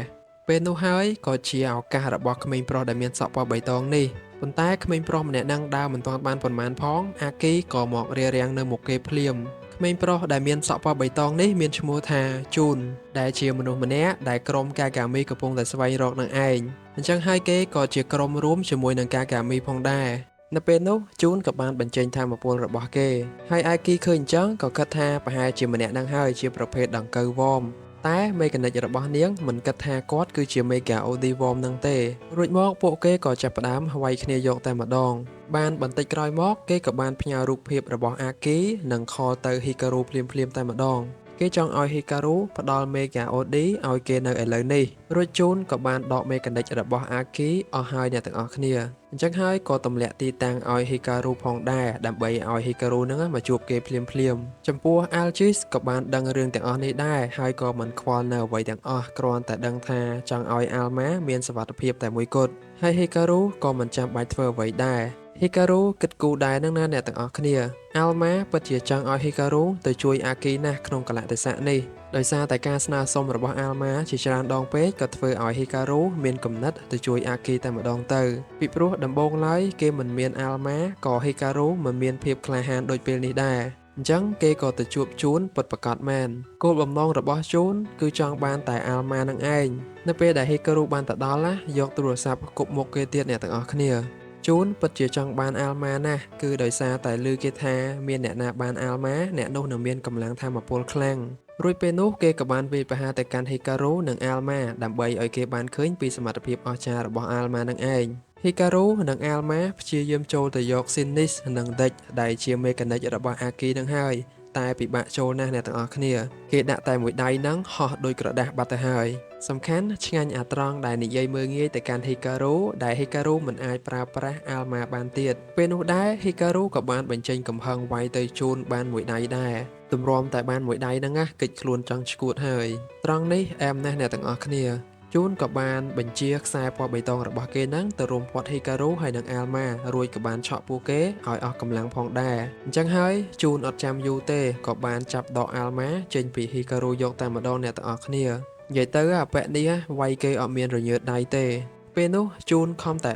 ពេលនោះហើយក៏ជាឱកាសរបស់ក្មេងប្រុសដែលមានសក់ពណ៌បៃតងនេះប៉ុន្តែក្មេងប្រុសម្នាក់នឹងដើរមិនទាន់បានប៉ុន្មានផងអាគីក៏មករារាំងនៅមុខគេភ្លាមក្មេងប្រុសដែលមានសក់ពណ៌បៃតងនេះមានឈ្មោះថាជូនដែលជាមនុស្សម្នាក់ដែលក្រុមកាកាមីកំពុងតែស្វែងរកនឹងឯងអញ្ចឹងហើយគេក៏ជាក្រុមរួមជាមួយនឹងកាកាមីផងដែរនៅពេលនោះជូនក៏បានបញ្ចេញថាមពលរបស់គេហើយអាគីឃើញអញ្ចឹងក៏គិតថាប្រហែលជាម្នាក់នឹងហើយជាប្រភេទដង្កូវវ៉មតែមេកានិករបស់នាងមិនគិតថាគាត់គឺជា Mega OD Worm នឹងទេរួចមកពួកគេក៏ចាប់ផ្ដើមវាយគ្នាយកតែម្ដងបានបន្តិចក្រោយមកគេក៏បានផ្ញើរូបភាពរបស់អាគីនិងខលទៅ Hikaru ភ្លាមៗតែម្ដងគេចង់ឲ្យ Hikaru ផ្ដល់ Mega OD ឲ្យគេនៅឥឡូវនេះរួចជូនក៏បានដកមេកានិករបស់អាគីអស់ហើយអ្នកទាំងអស់គ្នាអញ្ចឹងហើយក៏ទម្លាក់ទីតាំងឲ្យ Hikaru ផងដែរដើម្បីឲ្យ Hikaru នឹងមកជួបគេភ្លាមចំពោះ Algis ក៏បានដឹងរឿងទាំងអស់នេះដែរហើយក៏មិនខ្វល់នៅអ្វីទាំងអស់គ្រាន់តែដឹងថាចង់ឲ្យ Alma មានសុវត្ថិភាពតែមួយគត់ហើយ Hikaru ក៏មិនចាំបាច់ធ្វើអ្វីដែរ Hikaru គិតគូរដែរនឹងណាអ្នកទាំងអស់គ្នា Alma ពិតជាចង់ឲ្យ Hikaru ទៅជួយ Aki ណាស់ក្នុងកលៈទេសៈនេះដោយសារតែការស្នើសុំរបស់ Alma ជាច្រើនដងពេកក៏ធ្វើឲ្យ Hikaru មានគំនិតទៅជួយ Aki តែម្ដងទៅពីព្រោះដំបូងឡើយគេមិនមាន Alma ក៏ Hikaru មិនមានភាពក្លាហានដូចពេលនេះដែរអញ្ចឹងគេក៏ទៅជួបជូនពិតប្រាកដមែនគោលបំណងរបស់ជូនគឺចង់បានតែ Alma នឹងឯងនៅពេលដែល Hikaru បានទៅដល់ណាយកទូរស័ព្ទគប់មុខគេទៀតអ្នកទាំងអស់គ្នាជូនពិតជាចង់បាន Alma ណាស់គឺដោយសារតែឮគេថាមានអ្នកណាបាន Alma អ្នកនោះនឹងមានកម្លាំងថាមពលខ្លាំងរួចពេលនោះគេក៏បានវាយប្រហារទៅកាន់ Hikaru និង Alma ដើម្បីឲ្យគេបានឃើញពីសមត្ថភាពអស្ចារ្យរបស់ Alma នឹងឯង Hikaru និង Alma ព្យាយាមចូលទៅយក Sinnis និង Dex ដែលជាមេកានិករបស់ Aki នឹងហើយតែពិបាកចូលណាស់អ្នកទាំងអស់គ្នាគេដាក់តែមួយដៃនឹងហោះដូចក្រដាស់បាត់ទៅហើយសំខាន់ឆ្ងាញ់អាត្រង់ដែលនិយាយមើលងាយទៅកាន់ Hikaru ដែល Hikaru មិនអាចប្រើប្រាស់ Alma បានទៀតពេលនោះដែរ Hikaru ក៏បានបញ្ចេញកំហឹងវាយទៅជូនបានមួយដៃដែរទម្រាំតែបានមួយដៃហ្នឹងកិច្ចខ្លួនចង់ឈួតហើយត្រង់នេះអែមណាស់អ្នកទាំងអស់គ្នាជូនក៏បានបញ្ជាខ្សែពណ៌បៃតងរបស់គេហ្នឹងទៅរួមព័ទ្ធ Hikaru ហើយនិង Alma រួចក៏បានឆក់ពួកគេឲ្យអស់កម្លាំងផងដែរអញ្ចឹងហើយជូនអត់ចាំយូរទេក៏បានចាប់ដក Alma ចេញពី Hikaru យកតែម្ដងអ្នកទាំងអស់គ្នានិយាយទៅអាប៉ែនេះវាយគេអត់មានរញើតដៃទេពេលនោះជូនខំតែ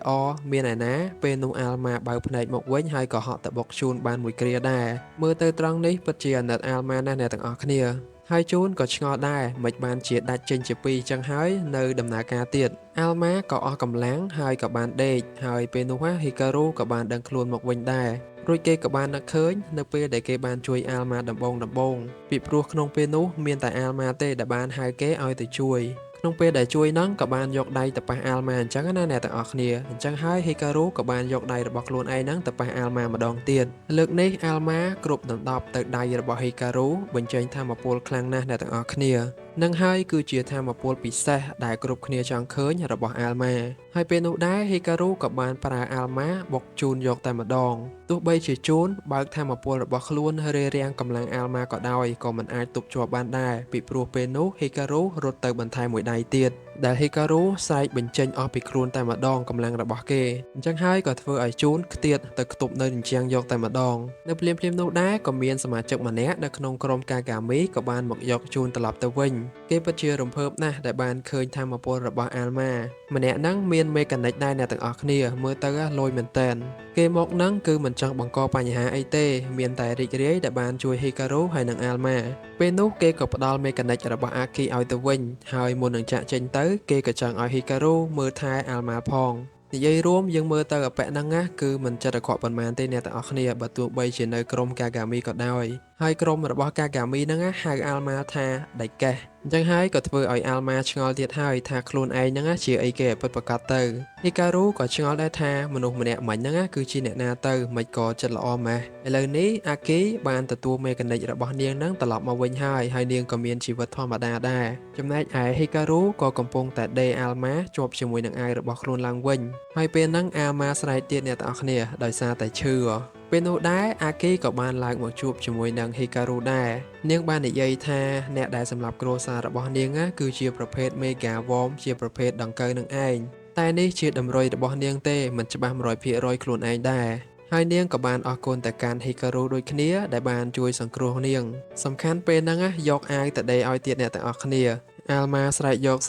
មានឯណាពេលនោះ Alma បើកភ្នែកមកវិញហើយក៏ហក់ទៅបុកជូនបានមួយគ្រាដែរមើលទៅត្រង់នេះពិតជាអាណិត Alma ណាស់អ្នកទាំងអស់គ្នាហើយជូនក៏ឆ្ងល់ដែរមិនបានជាដាច់ចេញជាពីរចឹងហើយនៅដំណើរការទៀត Alma ក៏អស់កម្លាំងហើយក៏បានដេកហើយពេលនោះ Hikaru ក៏បានដឹងខ្លួនមកវិញដែររួចគេក៏បាននឹកឃើញនៅពេលដែលគេបានជួយ Alma ដំបងពីព្រោះក្នុងពេលនោះមានតែ Alma ទេដែលបានហៅគេឲ្យទៅជួយក្នុងពេលដែលជួយហ្នឹងក៏បានយកដៃទៅប៉ះ Alma អញ្ចឹងណាអ្នកទាំងអស់គ្នាអញ្ចឹងហើយ Hikaru ក៏បានយកដៃរបស់ខ្លួនឯងហ្នឹងទៅប៉ះ Alma ម្ដងទៀតលើកនេះ Alma គ្រប់ដណ្ដប់ទៅដៃរបស់ Hikaru បញ្ចេញថាមពលខ្លាំងណាស់អ្នកទាំងអស់គ្នានឹងហើយគឺជាថាមពលពិសេសដែលគ្រប់គ្នាចង់ឃើញរបស់ Alma ហើយពេលនោះដែរ Hikaru ក៏បានប្រើ Alma បុកជូនយកតែម្ដងទោះបីជាជូនបើកថាមពលរបស់ខ្លួនរារាំងកម្លាំង Alma ក៏ដោយក៏មិនអាចទប់ជាប់បានដែរពីព្រោះពេលនោះ Hikaru រត់ទៅបន្ថែមមួយដៃទៀតដែល Hikaru ស្រែកបញ្ចេញអស់ពីខ្លួនតែម្ដងកម្លាំងរបស់គេអញ្ចឹងហើយក៏ធ្វើឲ្យជូនខ្ទាតទៅខ្ទប់នៅជញ្ជាំងយកតែម្ដងនៅភ្លាមនោះដែរក៏មានសមាជិកម្នាក់នៅក្នុងក្រុម Kagami ក៏បានមកយកជូនត្រឡប់ទៅវិញគេពិតជារំភើបណាស់ដែលបានឃើញថាមពលរបស់ Alma ម្នាក់ហ្នឹងមានមេកានិកដែរអ្នកទាំងអស់គ្នាមើលទៅលយមែនតែនគេមកហ្នឹងគឺមិនចង់បង្កបញ្ហាអីទេមានតែរីករាយដែលបានជួយ Hikaru ហើយនិង Alma ពេលនោះគេក៏ផ្ដល់មេកានិករបស់ Aki ឲ្យទៅវិញហើយមុននឹងចាក់ចេញទៅគេក៏ចង់ឲ្យ Hikaru មើលថែ Alma ផងនិយាយរួមយើងមើលទៅអប៉ែហ្នឹងណាគឺមិនចិត្តអាក្រក់ប៉ុន្មានទេអ្នកទាំងអស់គ្នាបើទោះបីជានៅក្រុម Kagami ក៏ដោយហើយក្រុមរបស់ Kagami ហ្នឹងហៅ Alma ថាដៃកេះអញ្ចឹងហើយក៏ធ្វើឲ្យ Alma ឆ្ងល់ទៀតហើយថាខ្លួនឯងហ្នឹងជាអីគេពិតប្រាកដទៅ Hikaru ក៏ឆ្ងល់ដែរថាមនុស្សម្នាក់មិញហ្នឹងគឺជាអ្នកណាទៅមិនក៏ចិត្តល្អម៉េះឥឡូវនេះ Aki បានទទួលមេកានិករបស់នាងហ្នឹងត្រឡប់មកវិញហើយនាងក៏មានជីវិតធម្មតាដែរចំណែកឯ Hikaru ក៏កំពុងតែដេ Alma ជាប់ជាមួយនឹងអាយរបស់ខ្លួនឡើងវិញហើយពេលហ្នឹង Alma ស្រែកទៀតអ្នកទាំងអស់គ្នាដោយសារតែឈឺពេលនោះដែរ Aki ក៏បានឡើងមកជួបជាមួយនឹង Hikaru ដែរនាងបាននិយាយថាអ្នកដែលសម្លាប់គ្រួសាររបស់នាងគឺជាប្រភេទ Mega Worm ជាប្រភេទដង្កូវនឹងឯងតែនេះជាតម្រុយរបស់នាងទេមិនច្បាស់ 100% ខ្លួនឯងដែរហើយនាងក៏បានអរគុណទៅកាន់ Hikaru ដូចគ្នាដែលបានជួយសង្គ្រោះនាងសំខាន់ពេលហ្នឹងយកអាវទៅដេកឲ្យទៀតអ្នកទាំងអស់គ្នា Alma ស្រែកយក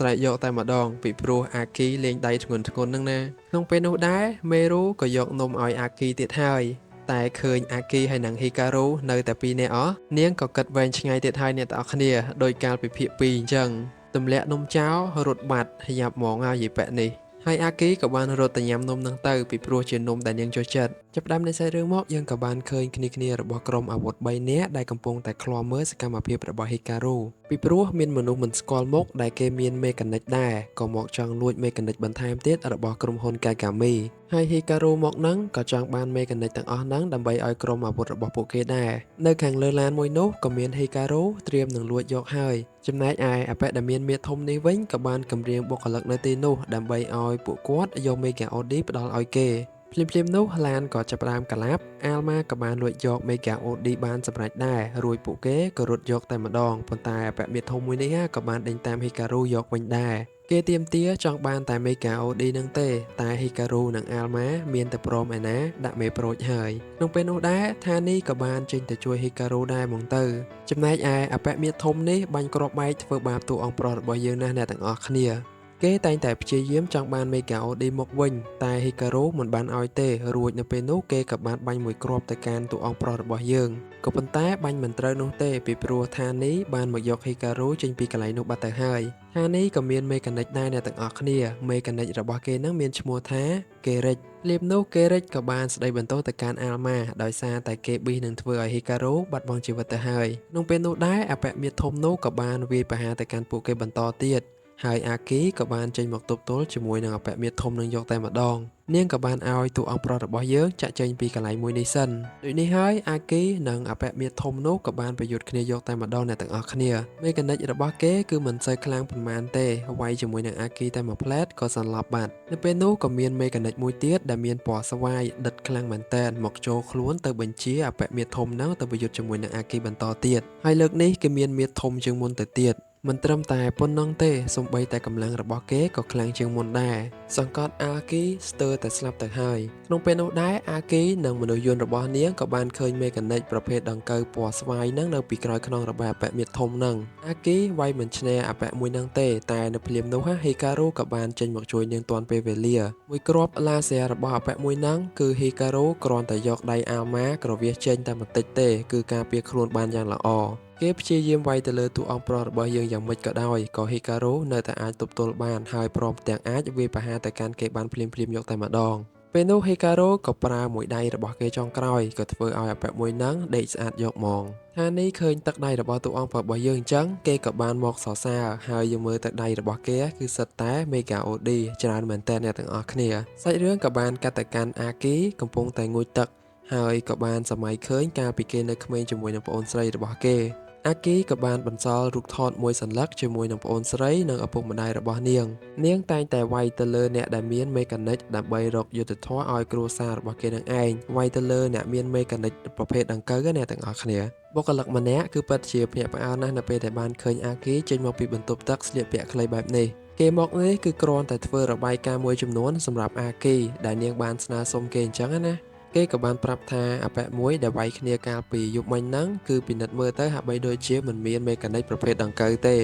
តែម្ដងពីព្រោះ Aki លេងដៃធ្ងន់ហ្នឹងណាក្នុងពេលនោះដែរ Meru ក៏យកនំឲ្យ Aki ទៀតហើយតែឃើញ Aki ហើយនិង Hikaru នៅតែពីរនាក់នាងក៏គិតវែងឆ្ងាយទៀតហើយអ្នកទាំងអស់គ្នាដោយកាលពីភាគ2អញ្ចឹងទម្លាក់នំចោលរត់បាត់យ៉ាប់ហ្មងហើយយីប៉ែនេះហើយ Aki ក៏បានរត់ទៅញ៉ាំនំហ្នឹងទៅពីព្រោះជានំដែលនាងចូលចិត្តចាប់ផ្ដើមនៃសាច់រឿងមកយើងក៏បានឃើញគ្នារបស់ក្រុមអាវុធ3នាក់ដែលកំពុងតែឃ្លាំមើលសកម្មភាពរបស់ Hikaru ពីព្រោះមានមនុស្សមិនស្គាល់មុខដែលគេមានមេកានិកដែរក៏មកចង់លួចមេកានិកបន្ថែមទៀតរបស់ក្រុមហ៊ុន Kagami ហើយ Hikaru មកហ្នឹងក៏ចង់បានមេកានិកទាំងអស់ហ្នឹងដើម្បីឲ្យក្រុមអាវុធរបស់ពួកគេដែរនៅខាងលើឡានមួយនោះក៏មាន Hikaru ត្រៀមនឹងលួចយកហើយចំណែកឯអប៉ែដែលមានមាឌធំនេះវិញក៏បានគម្រាមបុគ្គលិកនៅទីនោះដើម្បីឲ្យពួកគាត់យក Mega Audi ផ្ដល់ឲ្យគេ ភ្លាមៗនោះឡានក៏ចាប់ផ្ដើមកាឡាប់អាល់ម៉ាក៏បានលួចយកមេហ្គាអូឌីបានសម្រេចដែររួចពួកគេក៏រត់យកតែម្ដងប៉ុន្តែអពមធមមួយនេះក៏បានដេញតាមហ៊ីការូយកវិញដែរគេទាមទារចង់បានតែមេហ្គាអូឌីនឹងទេតែហ៊ីការូនិងអាល់ម៉ាមានតែព្រមឯណាដាក់មេប្រូចហើយក្នុងពេលនោះដែរថានីក៏បានចេញទៅជួយហ៊ីការូដែរហ្មងទៅចំណែកឯអពមធមនេះបាញ់គ្រាប់បែកធ្វើបាបតួអង្គប្រុសរបស់យើងណាស់អ្នកទាំងអស់គ្នាគេតែងតែព្យាយាមចង់បានមេហ្គាអូឌីមកវិញតែហ៊ីការ៉ូមិនបានឲ្យទេរួចនៅពេលនោះគេក៏បានបាញ់មួយគ្រាប់ទៅកាន់តួអង្គប្រុសរបស់យើងក៏ប៉ុន្តែបាញ់មិនត្រូវនោះទេពីព្រោះថានេះបានមកយកហ៊ីការ៉ូចេញពីកន្លែងនោះបាត់ទៅហើយថានេះក៏មានមេកានិកដែរអ្នកទាំងអស់គ្នាមេកានិករបស់គេនឹងមានឈ្មោះថាគេរិចលៀបនោះគេរិចក៏បានស្ដីបន្ទោសទៅកាន់អាល់ម៉ាដោយសារតែគេប៊ីសនឹងធ្វើឲ្យហ៊ីការ៉ូបាត់បង់ជីវិតទៅហើយក្នុងពេលនោះដែរអពមធមនោះក៏បានវាយប្រហារទៅកាន់ពួកគេបន្តទៀតហើយអាគីក៏បានចេញមកទប់ទល់ជាមួយនឹងអពមធមនឹងយកតែម្ដងនាងក៏បានឲ្យតួអង្គប្រុសរបស់យើងចាក់ចេញពីកន្លែងមួយនេះសិនដូចនេះហើយអាគីនិងអពមធមនោះក៏បានប្រយុទ្ធគ្នាយកតែម្ដងអ្នកទាំងអស់គ្នាមេកានិករបស់គេគឺមិនសូវខ្លាំងប៉ុន្មានទេវាយជាមួយនឹងអាគីតែមួយផ្លែតក៏សន្លប់បាត់នៅពេលនោះក៏មានមេកានិកមួយទៀតដែលមានពណ៌ស្វាយដិតខ្លាំងមែនទែនមកចូលខ្លួនទៅបញ្ជាអពមធមនឹងទៅប្រយុទ្ធជាមួយនឹងអាគីបន្តទៀតហើយលើកនេះគេមានមាឌធំជាងមុនទៅទៀតមិនត្រឹមតែប៉ុណ្ណឹងទេសូម្បីតែកម្លាំងរបស់គេក៏ខ្លាំងជាងមុនដែរសង្កត់អាគីស្ទើរតែស្លាប់ទៅហើយក្នុងពេលនោះដែរអាគីនិងមនុស្សយន្តរបស់នាងក៏បានឃើញមេកានិកប្រភេទដង្កូវពណ៌ស្វាយនឹងនៅពីក្រោយខ្នងរបស់អពមធមនឹងអាគីវាយមិនឈ្នះអពមួយនឹងទេតែនៅភ្លាមនោះហ៊ីការ៉ូក៏បានចេញមកជួយនាងទាន់ពេលវេលាមួយគ្រាប់ឡាស៊ែរបស់អពមួយនឹងគឺហ៊ីការ៉ូគ្រាន់តែយកដៃអាល់ម៉ាក្រវាសចេញតែបន្តិចទេគឺការពារខ្លួនបានយ៉ាងល្អគេព្យាយាមវាយទៅលើតួអង្គប្រុសរបស់យើងយ៉ាងម៉េចក៏ដោយក៏ហ៊ីការ៉ូនៅតែអាចទប់ទល់បានហើយព្រមទាំងអាចវាយប្រហារទៅកាន់គេបានភ្លាមៗយកតែម្ដងពេលនោះហ៊ីការ៉ូក៏ប្រើមួយដៃរបស់គេចុងក្រោយក៏ធ្វើឲ្យអពមួយនឹងដេកស្អាតយកមកថានេះឃើញទឹកដៃរបស់តួអង្គប្រុសរបស់យើងអញ្ចឹងគេក៏បានមកសរសើរហើយយើងមើលទៅដៃរបស់គេគឺសិតតែមេហ្គាអូឌីច្រើនមែនតើអ្នកទាំងអស់គ្នាសាច់រឿងក៏បានកាត់ទៅកាន់អាគីកំពុងតែងូតទឹកហើយក៏បានសម័យឃើញកាលពីគេនៅក្មេងជាមួយនឹងប្អូនស្រីរបស់គេអាគីក៏បានបន្សល់រូបថតមួយសន្លឹកជាមួយនឹងប្អូនស្រីនិងឪពុកម្ដាយរបស់នាងតែងតែវាយទៅលើអ្នកដែលមានមេកានិកដើម្បីរកយុត្តិធម៌ឲ្យគ្រួសាររបស់គេនឹងឯងវាយទៅលើអ្នកមានមេកានិកប្រភេទដង្កូវអ្នកទាំងអស់គ្នាបុគ្គលិកម្នាក់គឺពិតជាភ្ញាក់ផ្អើលណាស់នៅពេលដែលបានឃើញអាគីចេញមកពីបន្ទប់ទឹកស្លៀកពាក់ខ្លីបែបនេះគេមកនេះគឺគ្រាន់តែធ្វើរបាយការណ៍មួយចំនួនសម្រាប់អាគីដែលនាងបានស្នើសុំគេអញ្ចឹងណាគេក៏បានប្រាប់ថាអពមួយដែលវាយគ្នាកាលពីយប់មិញហ្នឹងគឺពិនិត្យមើលទៅហាក់បីដូចជាមិនមានមេកានិកប្រភេទដង្កូវទេ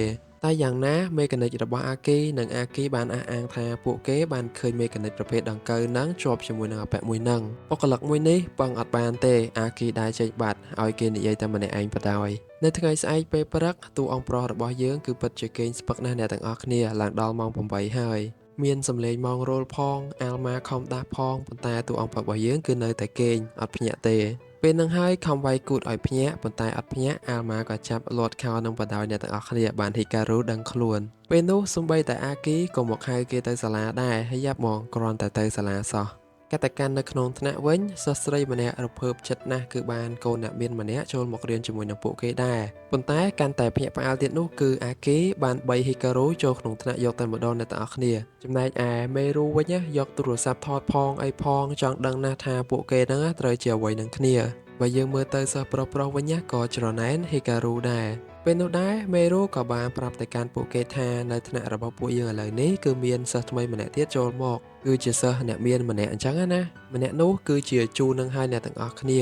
តែយ៉ាងណាមេកានិករបស់អាគីនិងអាគីបានអះអាងថាពួកគេបានឃើញមេកានិកប្រភេទដង្កូវហ្នឹងជាប់ជាមួយនឹងអពមួយហ្នឹងបុគ្គលិកមួយនេះពឹងអត់បានទេអាគីដែលចេញបាត់ឲ្យគេនិយាយតែម្នាក់ឯងបដ ாய் នៅថ្ងៃស្អែកពេលព្រឹកតួអង្គប្រុសរបស់យើងគឺពិតជាគេងស្ពឹកណាស់អ្នកទាំងអស់គ្នាឡើងដល់ម៉ោង8ហើយមានសំឡេងម៉ោងរោលផងអាល់ម៉ាខំដាស់ផងប៉ុន្តែតួអង្គប្រុសរបស់យើងគឺនៅតែគេងអត់ភ្ញាក់ទេពេលនឹងហើយខំវាយគូតឲ្យភ្ញាក់ប៉ុន្តែអត់ភ្ញាក់អាល់ម៉ាក៏ចាប់លាត់ខោនឹងបដ ாய் អ្នកទាំងអស់គ្នាបានហ៊ីការ៉ូដឹងខ្លួនពេលនោះសម្បីតែអាគីក៏មកហៅគេទៅសាលាដែរហើយយ៉ាប់មកគ្រាន់តែទៅសាលាសោះកតកម្មនៅក្នុងថ្នាក់វិញសិស្សស្រីម្នាក់រភើបចិត្តណាស់គឺបានកូនអ្នកមានម្នាក់ចូលមករៀនជាមួយនឹងពួកគេដែរប៉ុន្តែកាន់តែភ្ញាក់ផ្អើលទៀតនោះគឺអាគីបានបីហ៊ីការ៉ូចូលក្នុងថ្នាក់យកតែម្ដងអ្នកទាំងអស់គ្នាចំណែកឯមេរូវិញយកទូរស័ព្ទថតផងអីផងចង់ដឹងណាស់ថាពួកគេហ្នឹងត្រូវជាអ្វីនឹងគ្នាបើយើងមើលទៅសិស្សប្រុសៗវិញក៏ច្រណែនហ៊ីការ៉ូដែរពេលនោះដែរមេរូក៏បានប្រាប់ទៅកាន់ពួកគេថានៅថ្នាក់របស់ពួកយើងឥឡូវនេះគឺមានសិស្សថ្មីម្នាក់ទៀតចូលមកគឺជាសិស្សអ្នកមានម្នាក់អញ្ចឹងណាម្នាក់នោះគឺជាជូននឹងហើយអ្នកទាំងអស់គ្នា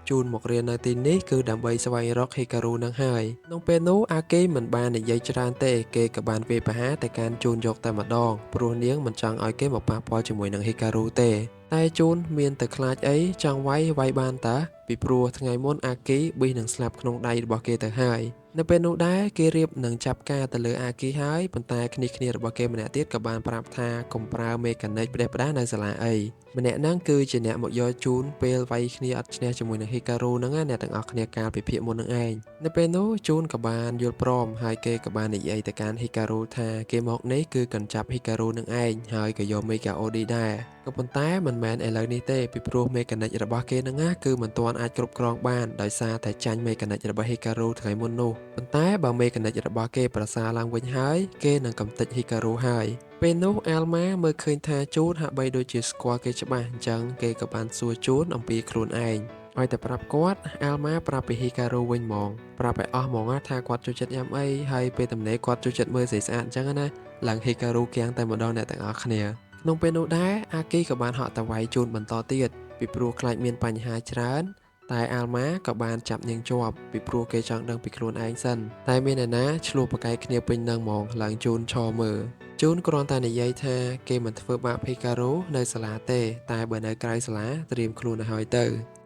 ជូនមករៀននៅទីនេះគឺដើម្បីស្វែងរកហ៊ីការ៉ូនឹងហើយក្នុងពេលនោះអាគេមិនបាននិយាយច្រើនទេគេក៏បានវាយប្រហារទៅកាន់ជូនយកតែម្ដងព្រោះនាងមិនចង់ឲ្យគេមកប៉ះពាល់ជាមួយនឹងហ៊ីការ៉ូទេតែជូនមានតែខ្លាចអីចង់វាយបានតាពីព្រោះថ្ងៃមុនអាគីប៊ីសនឹងស្លាប់ក្នុងដៃរបស់គេទៅហើយនៅពេលនោះដែរគេរៀបនឹងចាប់ការទៅលើអាគីហើយប៉ុន្តែគ្នារបស់គេម្នាក់ទៀតក៏បានប្រាប់ថាកុំប្រើមេកានិកផ្ដេសផ្ដាសនៅសាលាអីម្នាក់ហ្នឹងគឺជាអ្នកមកយកជូនពេលវាយគ្នាអត់ឈ្នះជាមួយនឹងហ៊ីការ៉ូហ្នឹងអ្នកទាំងអស់គ្នាកាលពីភាគមុនហ្នឹងឯងនៅពេលនោះជូនក៏បានយល់ព្រមហើយគេក៏បាននិយាយទៅកាន់ហ៊ីការ៉ូថាគេមកនេះគឺកញ្ចាប់ហ៊ីការ៉ូនឹងឯងហើយក៏យកមេហ្គាអូឌីដែរក៏ប៉ុន្តែមិនមែនឥឡូវនេះទេពីព្រោះមេកានិករបស់គេហ្នឹងគឺមិនទាន់អាចគ្រប់គ្រងបានដោយសារតែចាញ់មេកានិករបស់ហ៊ីការ៉ូថ្ងៃមុននោះប៉ុន្តែបើមេកានិករបស់គេប្រសើរឡើងវិញហើយគេនឹងកំទេចហ៊ីការ៉ូហើយ ពេលនោះអាល់ម៉ាមើលឃើញថាជូនហាក់បីដូចជាស្គាល់គេច្បាស់អញ្ចឹងគេក៏បានសួរជូនអំពីខ្លួនឯងឲ្យតែប្រាប់គាត់អាល់ម៉ាប្រាប់ពីហ៊ីការូវិញហ្មងប្រាប់ឲ្យអស់ហ្មងថាគាត់ចូលចិត្តញ៉ាំអីហើយពេលទំនេរគាត់ចូលចិត្តមើលស្រីស្អាតអញ្ចឹងណាឡើងហ៊ីការូគាំងតែម្ដងអ្នកទាំងអស់គ្នាក្នុងពេលនោះដែរអាគីក៏បានហក់ទៅវាយជូនបន្តទៀតពីព្រោះខ្លាចមានបញ្ហាច្រើនតែអាល់ម៉ាក៏បានចាប់នាងជាប់ពីព្រោះគេចង់ដឹងពីខ្លួនឯងសិនតែមានអ្នកណាឆ្លោះប្រកែកគ្នាពេញនឹងហ្មងឡើងជូនឈរមើលជូនគ្រាន់តែនិយាយថាគេមិនធ្វើបាបហ៊ីការូនៅសាលាទេតែបើនៅក្រៅសាលាត្រៀមខ្លួនឲ្យហើយទៅ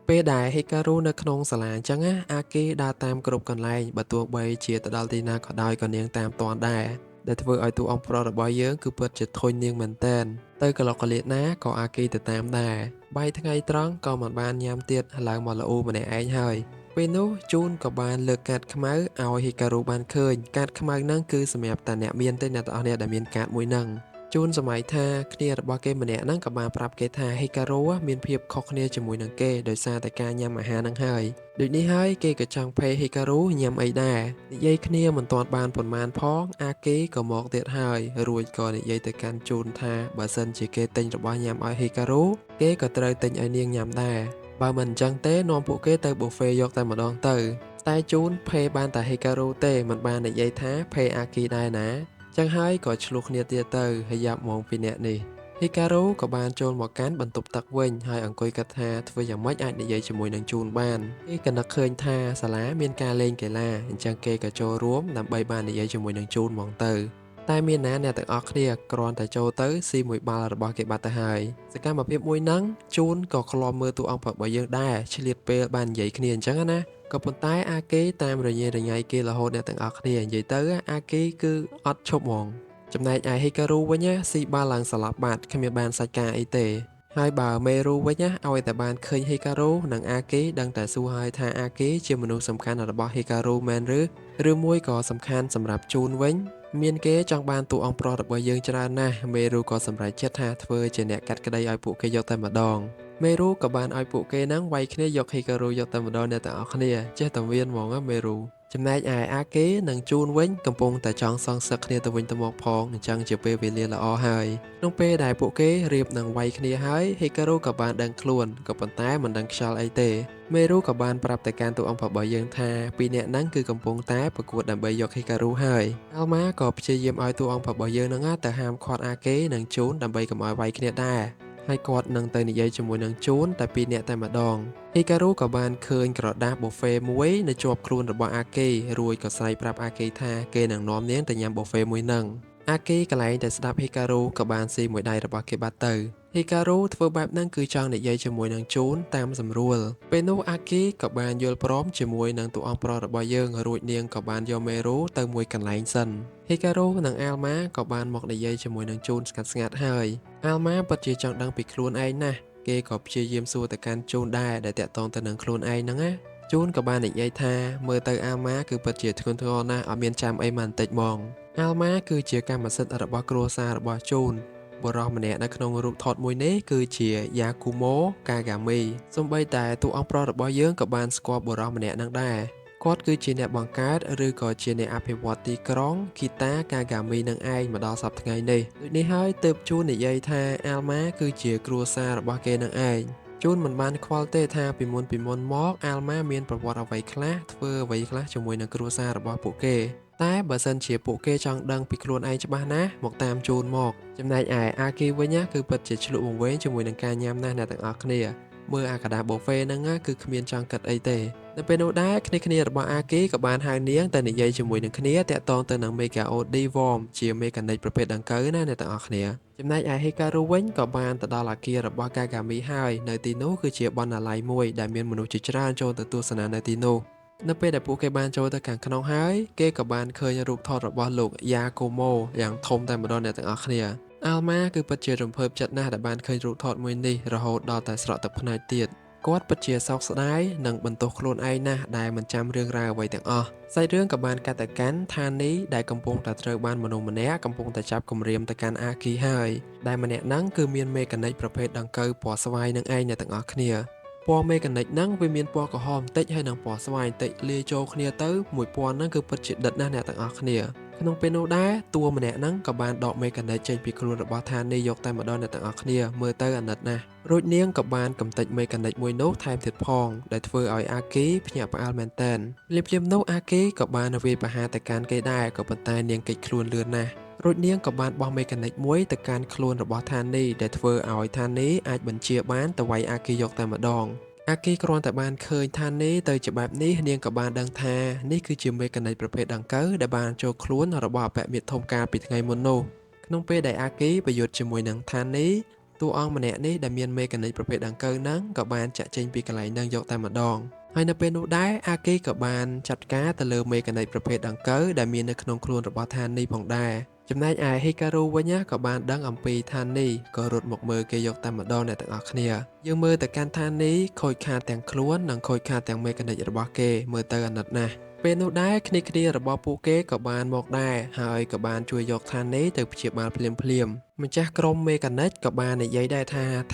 ពេលដែលហ៊ីការូនៅក្នុងសាលាអញ្ចឹងអាគីដើរតាមគ្រប់កន្លែងបើទោះបីជាទៅដល់ទីណាក៏ដោយក៏នាងតាមតាន់ដែរដែលធ្វើឲ្យតួអង្គប្រុសរបស់យើងគឺពិតជាធុញនាងមែនតែនទៅកន្លុកកលៀតណាក៏អាគីទៅតាមដែរបាយថ្ងៃត្រង់ក៏មិនបានញ៉ាំទៀតឡើងមកល្អូម្នាក់ឯងហើយពេលនោះជូនក៏បានលើកកាតខ្មៅឲ្យហ៊ីការូបានឃើញកាតខ្មៅហ្នឹងគឺសម្រាប់តែអ្នកមានទេអ្នកទាំងអស់គ្នាដែលមានកាតមួយហ្នឹងជូនសម័យថាគ្នារបស់គេម្នាក់ហ្នឹងក៏បានប្រាប់គេថាហ៊ីការូមានភាពខុសគ្នាជាមួយនឹងគេដោយសារតែការញ៉ាំអាហារហ្នឹងហើយដូចនេះហើយគេក៏ចង់ភេហ៊ីការូញ៉ាំអីដែរនិយាយគ្នាមិនទាន់បានប៉ុន្មានផងអាគេក៏មកទៀតហើយរួចក៏និយាយទៅកាន់ជូនថាបើសិនជាគេទិញរបស់ញ៉ាំឲ្យហ៊ីការូគេក៏ត្រូវទិញឲ្យនាងញ៉ាំដែរបើមិនអញ្ចឹងទេនាំពួកគេទៅប៊ូហ្វេយកតែម្ដងទៅតែជូនភេបានតែហ៊ីការូទេមិនបាននិយាយថាភេអាគីដែរណាចឹងហើយក៏ឆ្លោះគ្នាទៀតទៅហើយយ៉ាប់ហ្មងពីអ្នកនេះហ៊ីការូក៏បានចូលមកកាន់បន្ទប់ទឹកវិញហើយអង្គុយគិតថាធ្វើយ៉ាងម៉េចអាចនិយាយជាមួយនឹងជូនបានគេក៏នឹកឃើញថាសាលាមានការលេងកីឡាអញ្ចឹងគេក៏ចូលរួមដើម្បីបាននិយាយជាមួយនឹងជូនហ្មងទៅតែមានណាអ្នកទាំងអស់គ្នាគ្រាន់តែចូលទៅស៊ីមួយបាល់របស់គេបាត់ទៅហើយសកម្មភាពមួយហ្នឹងជូនក៏ឃ្លាំមើលតួអង្គរបស់យើងដែរឆ្លៀតពេលបាននិយាយគ្នាអញ្ចឹងណាក៏ប៉ុន្តែអាគេតាមរញ៉េរញ៉ៃគេរហូតអ្នកទាំងអស់គ្នានិយាយទៅអាគេគឺអត់ឈប់ហ្មងចំណែកឯហ៊ីការូវិញស៊ីបាល់ឡើងស្លាប់បាត់គ្មានបានសាច់ការអីទេហើយបើមេរូវិញឲ្យតែបានឃើញហ៊ីការូនិងអាគេដឹងតែសួរហើយថាអាគេជាមនុស្សសំខាន់របស់ហ៊ីការូមែនឬមួយក៏សំខាន់សម្រាប់ជូនវិញមានគេចង់បានតួអង្គប្រុសរបស់យើងច្រើនណាស់មេរូក៏សម្រេចចិត្តថាធ្វើជាអ្នកកាត់ក្តីឲ្យពួកគេយកតែម្ដងមេរូក៏បានឲ្យពួកគេហ្នឹងវាយគ្នាយកហ៊ីការូយកតែម្ដងអ្នកទាំងអស់គ្នាចេះតែមានហ្មងមេរូចំណែកឯអាគេនិងជូនវិញកំពុងតែចង់សងសឹកគ្នាទៅវិញទៅមកផងអញ្ចឹងជាពេលវេលាល្អហើយក្នុងពេលដែលពួកគេរៀបនឹងវាយគ្នាហើយហ៊ីការូក៏បានដឹងខ្លួនក៏ប៉ុន្តែមិនដឹងខ្យល់អីទេមេរូក៏បានប្រាប់ទៅកាន់តួអង្គរបស់យើងថាពីរនាក់ហ្នឹងគឺកំពុងតែប្រកួតដើម្បីយកហ៊ីការូហើយអាល់ម៉ាក៏ព្យាយាមឲ្យតួអង្គរបស់យើងហ្នឹងទៅហាមឃាត់អាគេនិងជូនដើម្បីកុំឲ្យវាយគ្នាដែរហើយគាត់នឹងទៅនិយាយជាមួយនឹងជូនតែពីរនាក់តែម្ដងហ៊ីការូក៏បានឃើញក្រដាសប៊ូហ្វេមួយនៅជាប់ខ្លួនរបស់អាគេរួចក៏ស្រែកប្រាប់អាគេថាគេនឹងនាំនាងទៅញ៉ាំប៊ូហ្វេមួយហ្នឹងអាគេកន្លែងតែស្ដាប់ហ៊ីការូក៏បានស៊ីមួយដៃរបស់គេបាត់ទៅហ៊ីការូធ្វើបែបហ្នឹងគឺចង់និយាយជាមួយនឹងជូនតាមសម្រួលពេលនោះអាគេក៏បានយល់ព្រមជាមួយនឹងតួអង្គប្រុសរបស់យើងរួចនាងក៏បានយកមេរូទៅមួយកន្លែងសិនហ៊ីការូនិងអាល់ម៉ាក៏បានមកនិយាយជាមួយនឹងជូនស្ងាត់ៗហើយអាល់ម៉ាពិតជាចង់ដឹងពីខ្លួនឯងណាស់គេក៏ព្យាយាមសួរទៅកាន់ជូនដែរដែលតាក់ទងទៅនឹងខ្លួនឯងហ្នឹងណាជូនក៏បាននិយាយថាមើលទៅអាល់ម៉ាគឺពិតជាធ្ងន់ធ្ងរណាស់អត់មានចាំអីមិនបន្តិចហ្មងអាល់ម៉ាគឺជាកម្មសិទ្ធិរបស់គ្រួសាររបស់ជូនបុរសម្នាក់នៅក្នុងរូបថតមួយនេះគឺជាយ៉ាគូម៉ូកាហ្គាមីសូម្បីតែតួអង្គប្រុសរបស់យើងក៏បានស្គាល់បុរសម្នាក់នឹងដែរគាត់គឺជាអ្នកបង្កើតឬក៏ជាអ្នកអភិវឌ្ឍទីក្រុងគីតាកាហ្គាមីនឹងឯងមកដល់សប្តាហ៍ថ្ងៃនេះដូចនេះហើយទើបជូននិយាយថាអាល់ម៉ាគឺជាគ្រួសាររបស់គេនឹងឯងជូនមិនបានខ្វល់ទេថាពីមុនមកអាល់ម៉ាមានប្រវត្តិអ្វីខ្លះធ្វើអ្វីខ្លះជាមួយនឹងគ្រួសាររបស់ពួកគេតែបើសិនជាពួកគេចង់ដឹងពីខ្លួនឯងច្បាស់ណាស់មកតាមជូនមកចំណែកឯអាគីវិញគឺពិតជាឆ្លុះវង្វេងជាមួយនឹងការញ៉ាំណាស់អ្នកទាំងអស់គ្នាមើលអាកដាប៊ូហ្វេហ្នឹងគឺគ្មានចង់គិតអីទេនៅពេលនោះដែរគ្នារបស់អាគីក៏បានហៅនាងទៅនិយាយជាមួយនឹងគ្នាតាក់ទងទៅនឹងមេកាអូឌីវ៉មជាមេកានិកប្រភេទដង្កូវណាអ្នកទាំងអស់គ្នាចំណែកឯហ៊ីការូវិញក៏បានទៅដល់អគាររបស់កាហ្គាមីហើយនៅទីនោះគឺជាបណ្ណាល័យមួយដែលមានមនុស្សជាច្រើនចូលទៅទស្សនានៅទីនោះនៅពេលដែលពួកគេបានចូលទៅខាងក្នុងហើយគេក៏បានឃើញរូបថតរបស់លោកយ៉ាកូម៉ូយ៉ាងធំតែម្ដងអ្នកទាំងអស់គ្នាអាល់ម៉ាគឺពិតជារំភើបចិត្តណាស់ដែលបានឃើញរូបថតមួយនេះរហូតដល់តែស្រក់ទឹកភ្នែកទៀតគាត់ពិតជាសោកស្ដាយនិងបន្ទោសខ្លួនឯងណាស់ដែលមិនចាំរឿងរ៉ាវអ្វីទាំងអស់សាច់រឿងក៏បានកាត់ទៅកាន់ឋានីដែលកំពុងតែត្រូវបានមនុស្សម្នាក់កំពុងតែចាប់គំរាមទៅកាន់អាគីហើយដែលម្នាក់ហ្នឹងគឺមានមេកានិកប្រភេទដង្កូវពណ៌ស្វាយនឹងឯងអ្នកទាំងអស់គ្នាពណ៌មេកានិកហ្នឹងវាមានពណ៌ក្រហមបន្តិចហើយនិងពណ៌ស្វាយបន្តិចលាយចូលគ្នាទៅមួយពណ៌ហ្នឹងគឺពិតជាដិតណាស់អ្នកទាំងអស់គ្នា ក្នុងពេលនោះដែរតួម្នាក់ហ្នឹងក៏បានដកមេកានិកចេញពីខ្លួនរបស់ថានេះយកតែម្ដងអ្នកទាំងអស់គ្នាមើលទៅអាណិតណាស់រួចនាងក៏បានកំទេចមេកានិកមួយនោះថែមទៀតផងដែលធ្វើឲ្យអាគីភ្ញាក់ផ្អើលមែនទែនភ្លាមៗនោះអាគីក៏បានវាយប្រហារទៅកាន់គេដែរក៏ប៉ុន្តែនាងគេចខ្លួនលឿនណាស់រួចនាងក៏បានបោះមេកានិកមួយទៅកាន់ខ្លួនរបស់ថានេះដែលធ្វើឲ្យថានេះអាចបញ្ជាបានទៅវាយអាគីយកតែម្ដងអាគីគ្រាន់តែបានឃើញថានេះទៅជាបែបនេះនាងក៏បានដឹងថានេះគឺជាមេកានិកប្រភេទដង្កូវដែលបានចូលខ្លួនរបស់អពមិត្តធំកាលពីថ្ងៃមុននោះក្នុងពេលដែលអាគីប្រយុទ្ធជាមួយនឹងថានេះតួអង្គម្នាក់នេះដែលមានមេកានិកប្រភេទដង្កូវហ្នឹងក៏បានចាក់ចេញពីកន្លែងហ្នឹងយកតែម្ដងហើយនៅពេលនោះដែរអាគីក៏បានចាត់ការទៅលើមេកានិកប្រភេទដង្កូវដែលមាននៅក្នុងខ្លួនរបស់ថានេះផងដែរចំណែកឯហេការូវិញក៏បានដឹងអំពីថានេះក៏រត់មកមើលគេយកតែម្ដងអ្នកទាំងអស់គ្នាយើងមើលទៅកាន់ថានេះខូចខាតទាំងខ្លួននិងខូចខាតទាំងមេកានិករបស់គេមើលទៅអាណិតណាស់ពេលនោះដែរគ្នារបស់ពួកគេក៏បានមកដែរហើយក៏បានជួយយកថានេះទៅព្យាបាលភ្លាមម្ចាស់ក្រុមមេកានិកក៏បាននិយាយដែរ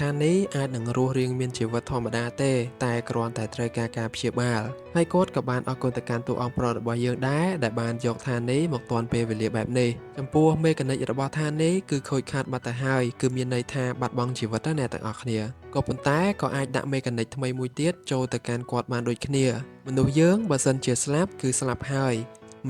ថានេះអាចនឹងរស់រាងមានជីវិតធម្មតាទេតែគ្រាន់តែត្រូវការព្យាបាលហើយគាត់ក៏បានអរគុណទៅកាន់តួអង្គប្រុសរបស់យើងដែរដែលបានយកថានេះមកទាន់ពេលវេលាបែបនេះចំពោះមេកានិករបស់ថានេះគឺខូចខាតបាត់ទៅហើយគឺមានន័យថាបាត់បង់ជីវិតណាអ្នកទាំងអស់គ្នាក៏ប៉ុន្តែក៏អាចដាក់មេកានិកថ្មីមួយទៀតចូលទៅកាន់គាត់បានដូចគ្នាមនុស្សយើងបើសិនជាស្លាប់គឺស្លាប់ហើយ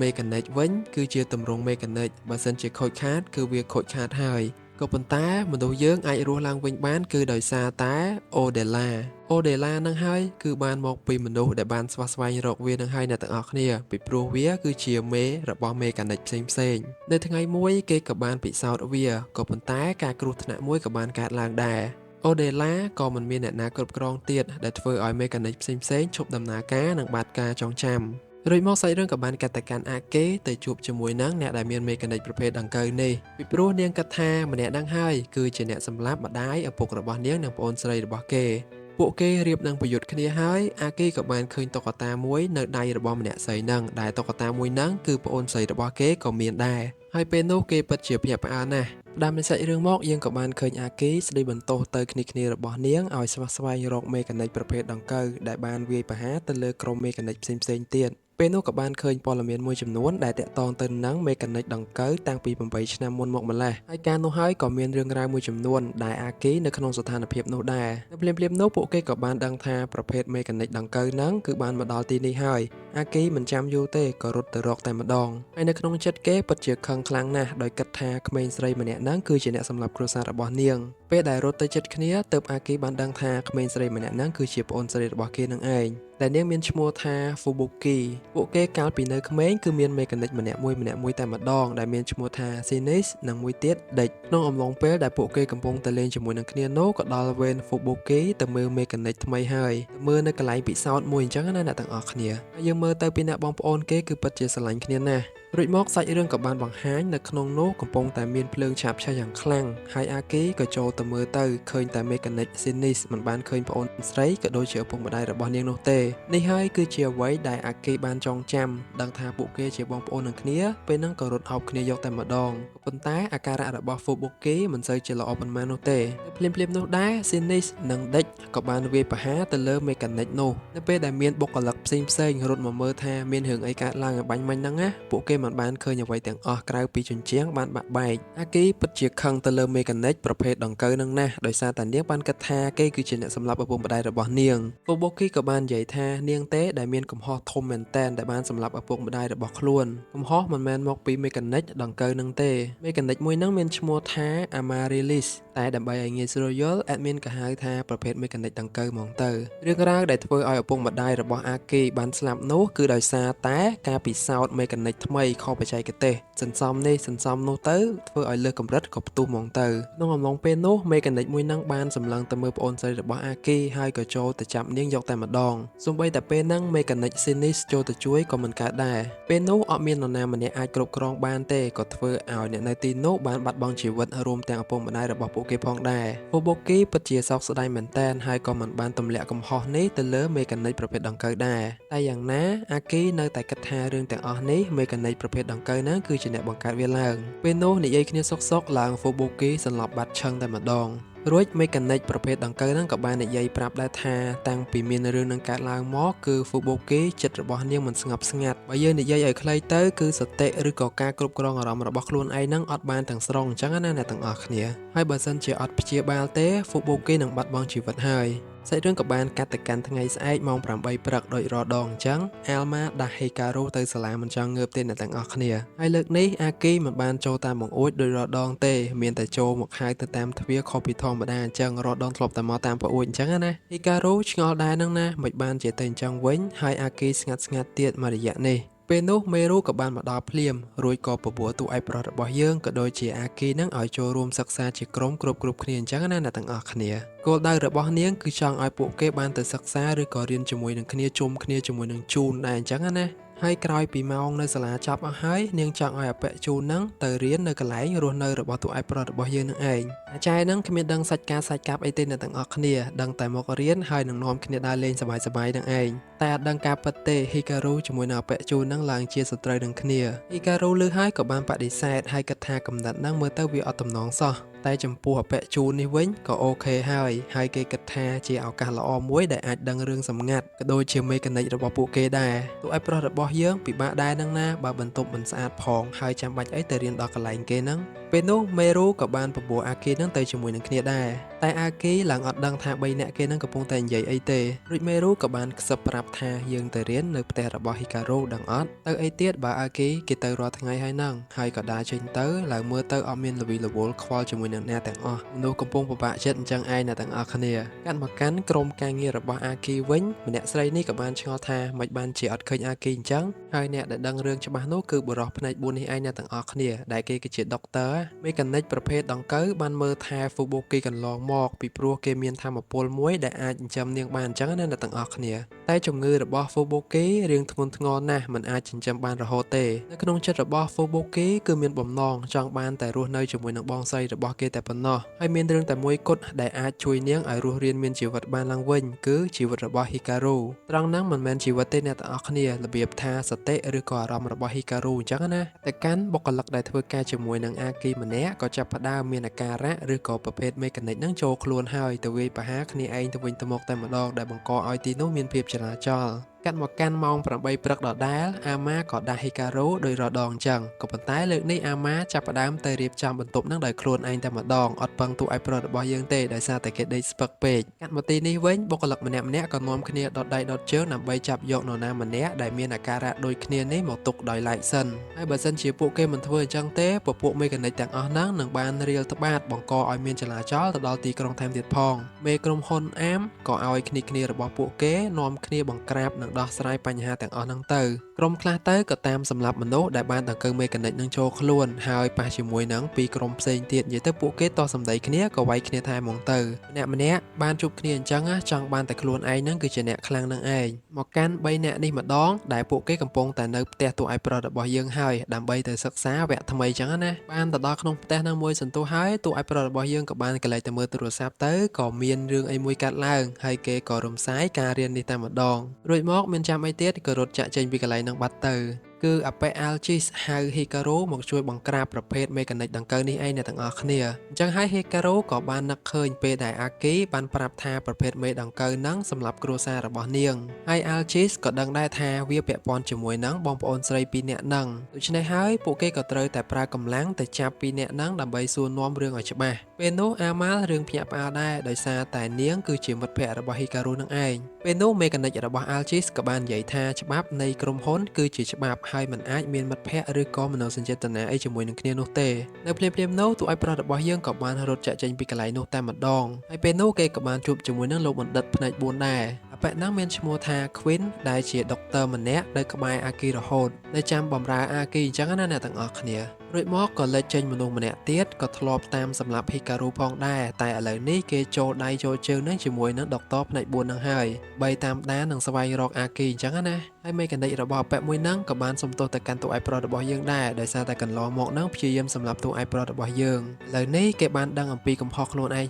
មេកានិកវិញគឺជាទម្រង់មេកានិកបើសិនជាខូចខាតគឺវាខូចខាតហើយក៏ប៉ុន្តែមនុស្សយើងអាចរស់ឡើងវិញបានគឺដោយសារតែអូដេឡានឹងហើយគឺបានមកពីមនុស្សដែលបានស្វះស្វែងរកវានឹងហើយអ្នកទាំងអស់គ្នាពីព្រោះវាគឺជាមេរបស់មេកានិកផ្សេងនៅថ្ងៃមួយគេក៏បានពិសោធន៍វាក៏ប៉ុន្តែការគ្រោះថ្នាក់មួយក៏បានកើតឡើងដែរអូដេឡាក៏មិនមានអ្នកណាគ្រប់គ្រងទៀតដែលធ្វើឲ្យមេកានិកផ្សេងឈប់ដំណើរការនិងបាត់ការចងចាំរួចមកសាច់រឿងក៏បានកាត់ទៅកាន់អាកេទៅជួបជាមួយនឹងអ្នកដែលមានមេកានិកប្រភេទដង្កូវនេះពីព្រោះនាងគិតថាម្នាក់ហ្នឹងហើយគឺជាអ្នកសម្លាប់ម្ដាយឪពុករបស់នាងនិងប្អូនស្រីរបស់គេពួកគេរៀបនឹងប្រយុទ្ធគ្នាហើយអាគីក៏បានឃើញតុក្កតាមួយនៅដៃរបស់ម្នាក់ស្រីហ្នឹងដែលតុក្កតាមួយហ្នឹងគឺប្អូនស្រីរបស់គេក៏មានដែរហើយពេលនោះគេពិតជាភ្ញាក់ផ្អើលណាស់តាមនៃសាច់រឿងមកយើងក៏បានឃើញអាគីស្ដីបន្ទោសទៅគ្នារបស់នាងឲ្យស្វះស្វែងរកមេកានិកប្រភេទដង្កូវដែលបានវាយប្រហារទៅលើក្រុមមេកានិកផ្សេងទៀតពេលនោះក៏បានឃើញព័ត៌មានមួយចំនួនដែលតាក់ទងទៅនឹងមេកានិកដង្កូវតាំងពី8ឆ្នាំមុនមកម្ល៉េះហើយការនោះហើយក៏មានរឿងរ៉ាវមួយចំនួនដែលអាគីនៅក្នុងស្ថានភាពនោះដែរនៅភ្លាមនោះពួកគេក៏បានដឹងថាប្រភេទមេកានិកដង្កូវហ្នឹងគឺបានមកដល់ទីនេះហើយអាគីមិនចាំយូរទេក៏រត់ទៅរកតែម្ដងហើយនៅក្នុងចិត្តគេពិតជាខឹងខ្លាំងណាស់ដោយគិតថាក្មេងស្រីម្នាក់ហ្នឹងគឺជាអ្នកសម្លាប់គ្រួសាររបស់នាងពេលដែលរត់ទៅជិតគ្នាទើបអាគីបានដឹងថាក្មេងស្រីម្នាក់ហ្នឹងគឺជាប្អូនស្រីរបស់គេនឹងឯងដែលនាងមានឈ្មោះថា Fubuki ពួកគេកាលពីនៅក្មេងគឺមានមេកានិកម្នាក់មួយតែម្ដងដែលមានឈ្មោះថា Sinis និងមួយទៀត Deck ក្នុងអំឡុងពេលដែលពួកគេកំពុងតែលេងជាមួយនឹងគ្នានោះក៏ដល់វេន Fubuki ទៅមើលមេកានិកថ្មីហើយមើលនៅកន្លែងពិសោធន៍មួយអញ្ចឹងណាអ្នកទាំងអស់គ្នាហើយយើងមើលទៅពីអ្នកបងប្អូនគេគឺពិតជាស្រឡាញ់គ្នាណាស់រួចមកសាច់រឿងក៏បានបង្ហាញនៅក្នុងនោះកំពុងតែមានភ្លើងឆាបឆេះយ៉ាងខ្លាំងហើយអាគីក៏ចូលទៅមើលទៅឃើញតែមេកានិក Sinis មិនបានឃើញប្អូនស្រីក៏ដូចជាឪពុកម្ដាយរបស់នាងនោះទេនេះហើយគឺជាអ្វីដែលអាគីបានចងចាំដឹងថាពួកគេជាបងប្អូននឹងគ្នាពេលហ្នឹងក៏រត់អោបគ្នាយកតែម្ដងប៉ុន្តែអាការៈរបស់ Fubuki មិនសូវជាល្អប៉ុន្មាននោះទេភ្លាមនោះដែរ Sinis និង Deck ក៏បានវាយប្រហារទៅលើមេកានិកនោះនៅពេលដែលមានបុគ្គលិកផ្សេងរត់មកមើលថាមានរឿងអីកើតឡើងឲ្យបាញ់មិញហ្នឹងណាពួកគេមិនបានឃើញអ្វីទាំងអស់ក្រៅពីជញ្ជាំងបានបាក់បែកអាគីពិតជាខឹងទៅលើមេកានិកប្រភេទដង្កូវនឹងណាស់ដោយសារតែនាងបានគិតថាគេគឺជាអ្នកសម្លាប់ឪពុកម្ដាយរបស់នាង Fubuki ក៏បាននិយាយថានាងទេដែលមានកំហុសធំមែនតែនដែលបានសម្លាប់ឪពុកម្ដាយរបស់ខ្លួនកំហុសមិនមែនមកពីមេកានិកដង្កូវនឹងទេមេកានិកមួយនឹងមានឈ្មោះថា Amaryllis តែដើម្បីឲ្យងាយស្រួលយល់ admin ក៏ហៅថាប្រភេទមេកានិកដង្កូវហ្មងទៅរឿងរ៉ាវដែលធ្វើឲ្យឪពុកម្ដាយរបស់អាគីបានស្លាប់នោះគឺដោយសារតែការពិសោធន៍មេកានិកថ្មីខុសបច្ចេកទេសសន្សំនេះសន្សំនោះទៅធ្វើឲ្យលើសកម្រិតក៏ផ្ទុះហ្មងទៅក្នុងអំឡុងពេលនោះមេកានិកមួយនឹងបានសម្លឹងទៅមើលប្អូនស្រីរបស់អាគីហើយក៏ចូលទៅចាប់នាងយកតែម្ដងសូម្បីតែពេលហ្នឹងមេកានិក Sinis ចូលទៅជួយក៏មិនកើតដែរពេលនោះអត់មាននរណាម្នាក់អាចគ្រប់គ្រងបានទេក៏ធ្វើឲ្យអ្នកនៅទីនោះបានបាត់បង់ជីវិតរួមទាំងឪពុកម្ដាយរបស់ពួកគេផងដែរ Fubuki ពិតជាសោកស្ដាយមែនទែនហើយក៏មិនបានទម្លាក់កំហុសនេះទៅលើមេកានិកប្រភេទដង្កូវដែរតែយ៉ាងណាអាគីនៅតែគិតថារឿងទាំងអស់នេះមេកានិកប្រភេទដង្កូវហ្នឹងគឺជាអ្នកបង្កើតវាឡើងពេលនោះនិយាយគ្នាសុកឡើង Fubuki សន្លប់បាត់ឈឹងតែម្ដង រួច mechanic ប្រភេទដង្កូវហ្នឹងក៏បាននិយាយប្រាប់ដែរថាតាំងពីមានរឿងនឹងកើតឡើងមកគឺ Fubuki ចិត្តរបស់នាងមិនស្ងប់ស្ងាត់បើយើងនិយាយឲ្យខ្លីទៅគឺសតិឬក៏ការគ្រប់គ្រងអារម្មណ៍របស់ខ្លួនឯងហ្នឹងអត់បានទាំងស្រុងអញ្ចឹងណាអ្នកទាំងអស់គ្នាហើយបើសិនជាអត់ព្យាបាលទេ Fubuki នឹងបាត់បង់ជីវិតហើយសាច់រឿងក៏បានកាត់ទៅកាន់ថ្ងៃស្អែកម៉ោង 8 ព្រឹកដោយរាល់ដងអញ្ចឹង Alma ដាស់ Hikaru ទៅសាលាមិនចង់ងើបទេអ្នកទាំងអស់គ្នាហើយលើកនេះ Aki មិនបានចូលតាមបង្អួចដោយរាល់ដងទេមានតែចូលមកហៅទៅតាមទ្វារខុសពីធម្មតាអញ្ចឹងរាល់ដងធ្លាប់តែមកតាមបង្អួចអញ្ចឹងណា Hikaru ឆ្ងល់ដែរនឹងណាមិនបានជាទៅអញ្ចឹងវិញហើយ Aki ស្ងាត់ទៀតមួយរយៈនេះពេលនោះមេរូក៏បានមកដល់ភ្លាមរួចក៏បបួលតួឯកប្រុសរបស់យើងក៏ដូចជាអាគីនឹងឲ្យចូលរួមសិក្សាជាក្រុមគ្រប់គ្នាអញ្ចឹងណាអ្នកទាំងអស់គ្នាគោលដៅរបស់នាងគឺចង់ឲ្យពួកគេបានទៅសិក្សាឬក៏រៀនជាមួយនឹងគ្នាជុំគ្នាជាមួយនឹងជូនដែរអញ្ចឹងណាហើយក្រោយពីម៉ោងនៅសាលាចប់អស់ហើយនាងចង់ឲ្យអពៈជូននឹងទៅរៀននៅកន្លែងរស់នៅរបស់តួឯកប្រុសរបស់យើងនឹងឯងអាចារ្យនឹងគ្មានដឹងសាច់ការសាច់កាប់អីទេអ្នកទាំងអស់គ្នាដឹងតែមករៀនហើយនឹងនាំគ្នាដើរលេងសប្បាយនឹងឯងតែអត់ដឹងការពិតទេ Hikaru ជាមួយនឹងអពៈជូននឹងឡើងជាសត្រូវនឹងគ្នា Hikaru ឮហើយក៏បានបដិសេធហើយគិតថាកំណត់នឹងមើលទៅវាអត់ទំនងសោះតែចំពោះអពៈជូននេះវិញក៏អូខេហើយគេគិតថាជាឱកាសល្អមួយដែលអាចដឹងរឿងសម្ងាត់ក៏ដូចជាមេកានិករបស់ពួកគេដែរតួឯកប្រុសរបស់យើងពិបាកដែរនឹងណាបើបន្ទប់មិនស្អាតផងហើយចាំបាច់អីទៅរៀនដល់កន្លែងគេហ្នឹងពេលនោះមេរូក៏បានបបួលអាគីនឹងទៅជាមួយនឹងគ្នាដែរតែអាគីឡើងអត់ដឹងថា3នាក់គេនឹងកំពុងតែនិយាយអីទេរួចមេរូក៏បានខ្សឹបប្រាប់ថាយើងទៅរៀននៅផ្ទះរបស់ Hikaru ដឹងអត់ទៅអីទៀតបើអាគីគេទៅរាល់ថ្ងៃហើយហ្នឹងហើយក៏ដើរចេញទៅឡើងមើលទៅអត់មានល្វីល្វល់ខ្វល់ជាមួយនឹងអ្នកទាំងអស់មនុស្សកំពុងពិបាកចិត្តអញ្ចឹងឯងអ្នកទាំងអស់គ្នាកាន់មកកាន់ក្រុមការងាររបស់អាគីវិញម្នាក់ស្រីនេះក៏បានឆ្ងល់ថាមិនបានជាអត់ឃើញអាគីអញ្ចឹងហើយអ្នកដែលដឹងរឿងច្បាស់នោះគឺបុរសភ្នែក4នេះឯងអ្នកទាំងអស់គ្នាដែលគេគឺជាដុកទ័រមេកានិកប្រភេទដង្កូវបានមើលថែ Fubuki កន្លងមកពីព្រោះគេមានធម៌ពលមួយដែលអាចចិញ្ចឹមនាងបានអញ្ចឹងណាអ្នកទាំងអស់គ្នាតែជំងឺរបស់ Fubuki រៀងធ្ងន់ធ្ងរណាស់មិនអាចចិញ្ចឹមបានរហូតទេនៅក្នុងចិត្តរបស់ Fubuki គឺមានបំណងចង់បានតែរស់នៅជាមួយនឹងបងស្រីរបស់គេតែប៉ុណ្ណោះហើយមានរឿងតែមួយគត់ដែលអាចជួយនាងឲ្យរស់រានមានជីវិតបានឡើងវិញគឺជីវិតរបស់ Hikaru ត្រង់ហ្នឹងមិនមែនជីវិតទេអ្នកទាំងអស់គ្នារបៀបថាសតិឬក៏អារម្មណ៍របស់ Hikaru អញ្ចឹងណាតែកាន់បុគ្គលិកដែលធ្វើការជាមួយនឹងអាគីម្នាក់ក៏ចាប់ផ្ដើមមានអាការៈឬក៏ប្រភេទមេកានិកហ្នឹងចូលខ្លួនហើយទៅវាយប្រហារគ្នាឯងទៅវិញទៅមកតែម្ដងដែលបង្កឲ្យទីនោះមានភាពចលាចលកាត់មកកាន់ម៉ោង 8 ព្រឹកដដែលអាម៉ាក៏ដាស់ Hikaru ដោយរដងអញ្ចឹងក៏ប៉ុន្តែលើកនេះអាម៉ាចាប់ផ្ដើមទៅរៀបចំបន្ទប់នឹងដោយខ្លួនឯងតែម្ដងអត់ពឹងតួឯកប្រុសរបស់យើងទេដោយសារតែគេដេកស្ពឹកពេកកាត់មកទីនេះវិញបុគ្គលិកម្នាក់ក៏នាំគ្នាដុតដៃដុតជើងដើម្បីចាប់យកនរណាម្នាក់ដែលមានអាការៈដូចគ្នានេះមកទុកដោយឡែកសិនហើយបើសិនជាពួកគេមិនធ្វើអញ្ចឹងទេពពួកមេកានិកទាំងអស់ហ្នឹងនឹងបានរៀលត្បាតបង្កឲ្យមានចលាចលទៅដល់ទីក្រុងថែមទៀតផងមេក្រុមហ៊ុនអាមក៏ឲ្យគ្នារបស់ពួកគេនាំគ្នាបង្ក្រាបនិងដោះស្រាយបញ្ហាទាំងអស់ហ្នឹងទៅក្រុមខ្លះទៅក៏តាមសម្លាប់មនុស្សដែលបានដង្កូវមេកានិកនឹងចូលខ្លួនហើយប៉ះជាមួយនឹងពីក្រុមផ្សេងទៀតនិយាយទៅពួកគេតសម្ដីគ្នាក៏វាយគ្នាថែមហ្មងទៅម្នាក់បានជួបគ្នាអញ្ចឹងចង់បានតែខ្លួនឯងហ្នឹងគឺជាអ្នកខ្លាំងនឹងឯងមកកាន់3នាក់នេះម្ដងដែលពួកគេកំពុងតែនៅផ្ទះតួឯកប្រុសរបស់យើងហើយដើម្បីទៅសិក្សាវគ្គថ្មីអញ្ចឹងណាបានទៅដល់ក្នុងផ្ទះហ្នឹងមួយសន្ទុះហើយតួឯកប្រុសរបស់យើងក៏បានកលែងទៅមើលទូរស័ព្ទទៅក៏មានរឿងអីមួយកាត់ឡើងហើយគេក៏រំសាយការរៀននេះតែម្ដងរួចមកមានចាំអីទៀតក៏រត់ចាក់ចេញពីកន្លែងហ្នឹងបាត់ទៅគឺអពៈ Algis ហៅ Hikaru មកជួយបង្ក្រាបប្រភេទមេកានិកដង្កូវនេះឯងអ្នកទាំងអស់គ្នាអញ្ចឹងហើយ Hikaru ក៏បាននឹកឃើញពេលដែល Aki បានប្រាប់ថាប្រភេទមេដង្កូវហ្នឹងសម្រាប់គ្រួសាររបស់នាងហើយ Algis ក៏ដឹងដែរថាវាពាក់ព័ន្ធជាមួយនឹងបងប្អូនស្រី2នាក់ហ្នឹងដូច្នេះហើយពួកគេក៏ត្រូវតែប្រើកម្លាំងទៅចាប់2នាក់ហ្នឹងដើម្បីសួរនាំរឿងឲ្យច្បាស់ពេលនោះអាម៉ាល់រឿងភ្ញាក់ផ្អើលដែរដោយសារតែនាងគឺជាមិត្តភក្តិរបស់ Hikaru នឹងឯងពេលនោះមេកានិករបស់ Algis ក៏បាននិយាយថាច្បាប់នៃក្រុមហ៊ុនគឺជាច្បាប់ហើយមិនអាចមានមិត្តភក្តិឬក៏មនោសញ្ចេតនាអីជាមួយនឹងគ្នានោះទេនៅភ្លាមនោះតួឯកប្រុសរបស់យើងក៏បានរត់ចាក់ចេញពីកន្លែងនោះតែម្ដងហើយពេលនោះគេក៏បានជួបជាមួយនឹងលោកបណ្ឌិតផ្នែក4ដែរអពៈហ្នឹងមានឈ្មោះថា Queen ដែលជាដុកទ័រម្នាក់នៅក្បែរអាគីរហូតនៅចាំបម្រើអាគីអញ្ចឹងណាអ្នកទាំងអស់គ្នារួចមកក៏លេចចេញមនុស្សម្នាក់ទៀតក៏ធ្លាប់តាមសម្លាប់ Hikaru ផងដែរតែឥឡូវនេះគេចូលដៃចូលជើងនឹងជាមួយនឹងដុកទ័រផ្នែក4នឹងហើយបីតាមដាននិងស្វែងរកអាគីអញ្ចឹងណាហើយមេកានិករបស់អពៈមួយហ្នឹងក៏បានសុំទោសទៅកាន់តួឯកប្រុសរបស់យើងដែរដោយសារតែកន្លងមកហ្នឹងព្យាយាមសម្លាប់តួឯកប្រុសរបស់យើងឥឡូវនេះគេបានដឹងអំពីកំហុសខ្លួនឯង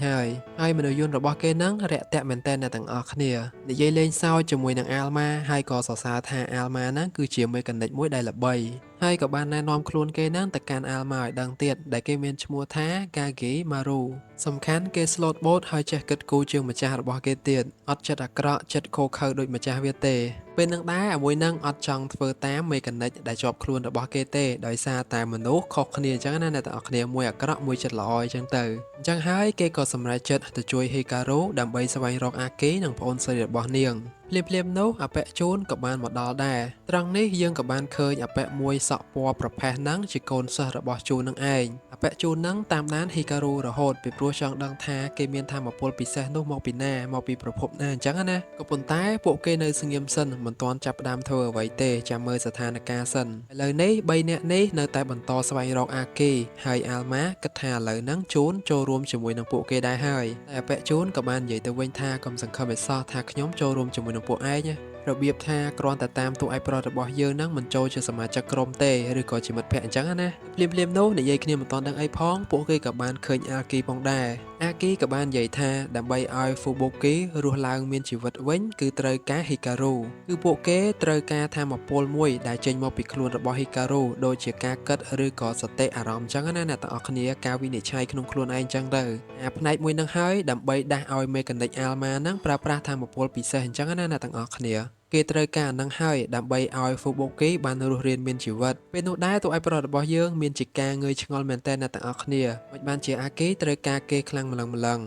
ហើយមនុស្សយន្តរបស់គេហ្នឹងរាក់ទាក់មែនតើអ្នកទាំងអស់គ្នានិយាយលេងសើចជាមួយនឹង Alma ហើយក៏សរសើរថា Alma ហ្នឹងគឺជាមេកានិកមួយដែលល្បី ហើយក៏បានណែនាំខ្លួនគេនឹងទៅកាន់អាល់ម៉ាឲ្យដឹងទៀតដែលគេមានឈ្មោះថា Gagi Maru សំខាន់គេ slot boat ហើយចេះគិតគូរជាងម្ចាស់របស់គេទៀតអត់ចិត្តអាក្រក់ចិត្តខូខើដូចម្ចាស់វាទេពេលនឹងដែរអាមួយនឹងអត់ចង់ធ្វើតាមមេកានិកដែលជាប់ខ្លួនរបស់គេទេដោយសារតែមនុស្សខុសគ្នាអញ្ចឹងណាអ្នកទាំងអស់គ្នាមួយអាក្រក់មួយចិត្តល្អអញ្ចឹងទៅអញ្ចឹងហើយគេក៏សម្រេចចិត្តទៅជួយ Hikaru ដើម្បីស្វែងរក Aki និងប្អូនស្រីរបស់នាងភ្លាមៗនោះអពៈជូនក៏បានមកដល់ដែរត្រង់នេះយើងក៏បានឃើញអពៈមួយសក់ពណ៌ប្រផេះហ្នឹងជាកូនសិស្សរបស់ជូននឹងឯងអពៈជូននឹងតាមដាន Hikaru រហូតពីព្រោះចង់ដឹងថាគេមានថាមពលពិសេសនោះមកពីណាមកពីប្រភពណាអញ្ចឹងណាក៏ប៉ុន្តែពួកគេនៅស្ងៀមសិនមិនទាន់ចាប់ផ្ដើមធ្វើអ្វីទេចាំមើលស្ថានភាពសិនឥឡូវនេះ3នាក់នេះនៅតែបន្តស្វែងរកអាគីហើយអាល់ម៉ាគិតថាឥឡូវហ្នឹងជូនចូលរួមជាមួយនឹងពួកគេដែរហើយតែអពៈជូនក៏បាននិយាយទៅវិញថាកុំសង្ឃឹមឲ្យសោះថាខ្ញុំចូលរួមជាមួយនឹងពួកឯងណារបៀបថាគ្រាន់តែតាមទូឯប្រុសរបស់យើងនឹងមិនចូលជាសមាជិកក្រុមទេឬក៏ជាមិត្តភក្តិអញ្ចឹងណាភ្លាមៗនោះនិយាយគ្នាមិនទាន់ដឹងអីផងពួកគេក៏បានឃើញអាគីផងដែរអាគីក៏បាននិយាយថាដើម្បីឲ្យ Fubuki រស់ឡើងមានជីវិតវិញគឺត្រូវការ Hikaru គឺពួកគេត្រូវការថាមពលមួយដែលចេញមកពីខ្លួនរបស់ Hikaru ដូចជាការគិតឬក៏សតិអារម្មណ៍អញ្ចឹងណាអ្នកទាំងអស់គ្នាការវិនិច្ឆ័យក្នុងខ្លួនឯងអញ្ចឹងទៅអាផ្នែកមួយនឹងហើយដើម្បីដាស់ឲ្យមេកានិក Alma ហ្នឹងប្រើប្រាស់ថាមពលពិសេសអញ្ចឹងណាអ្នកទាំងអស់គ្នាគេត្រូវការនឹងហើយដើម្បីឲ្យ Fubuki បានរស់រានមានជីវិតពេលនោះដែរតួឯកប្រុសរបស់យើងមានជាការងើយឆ្ងល់មែនតើអ្នកទាំងអស់គ្នាមិនបានជាអាគីត្រូវការគេខ្លាំងម្លឹង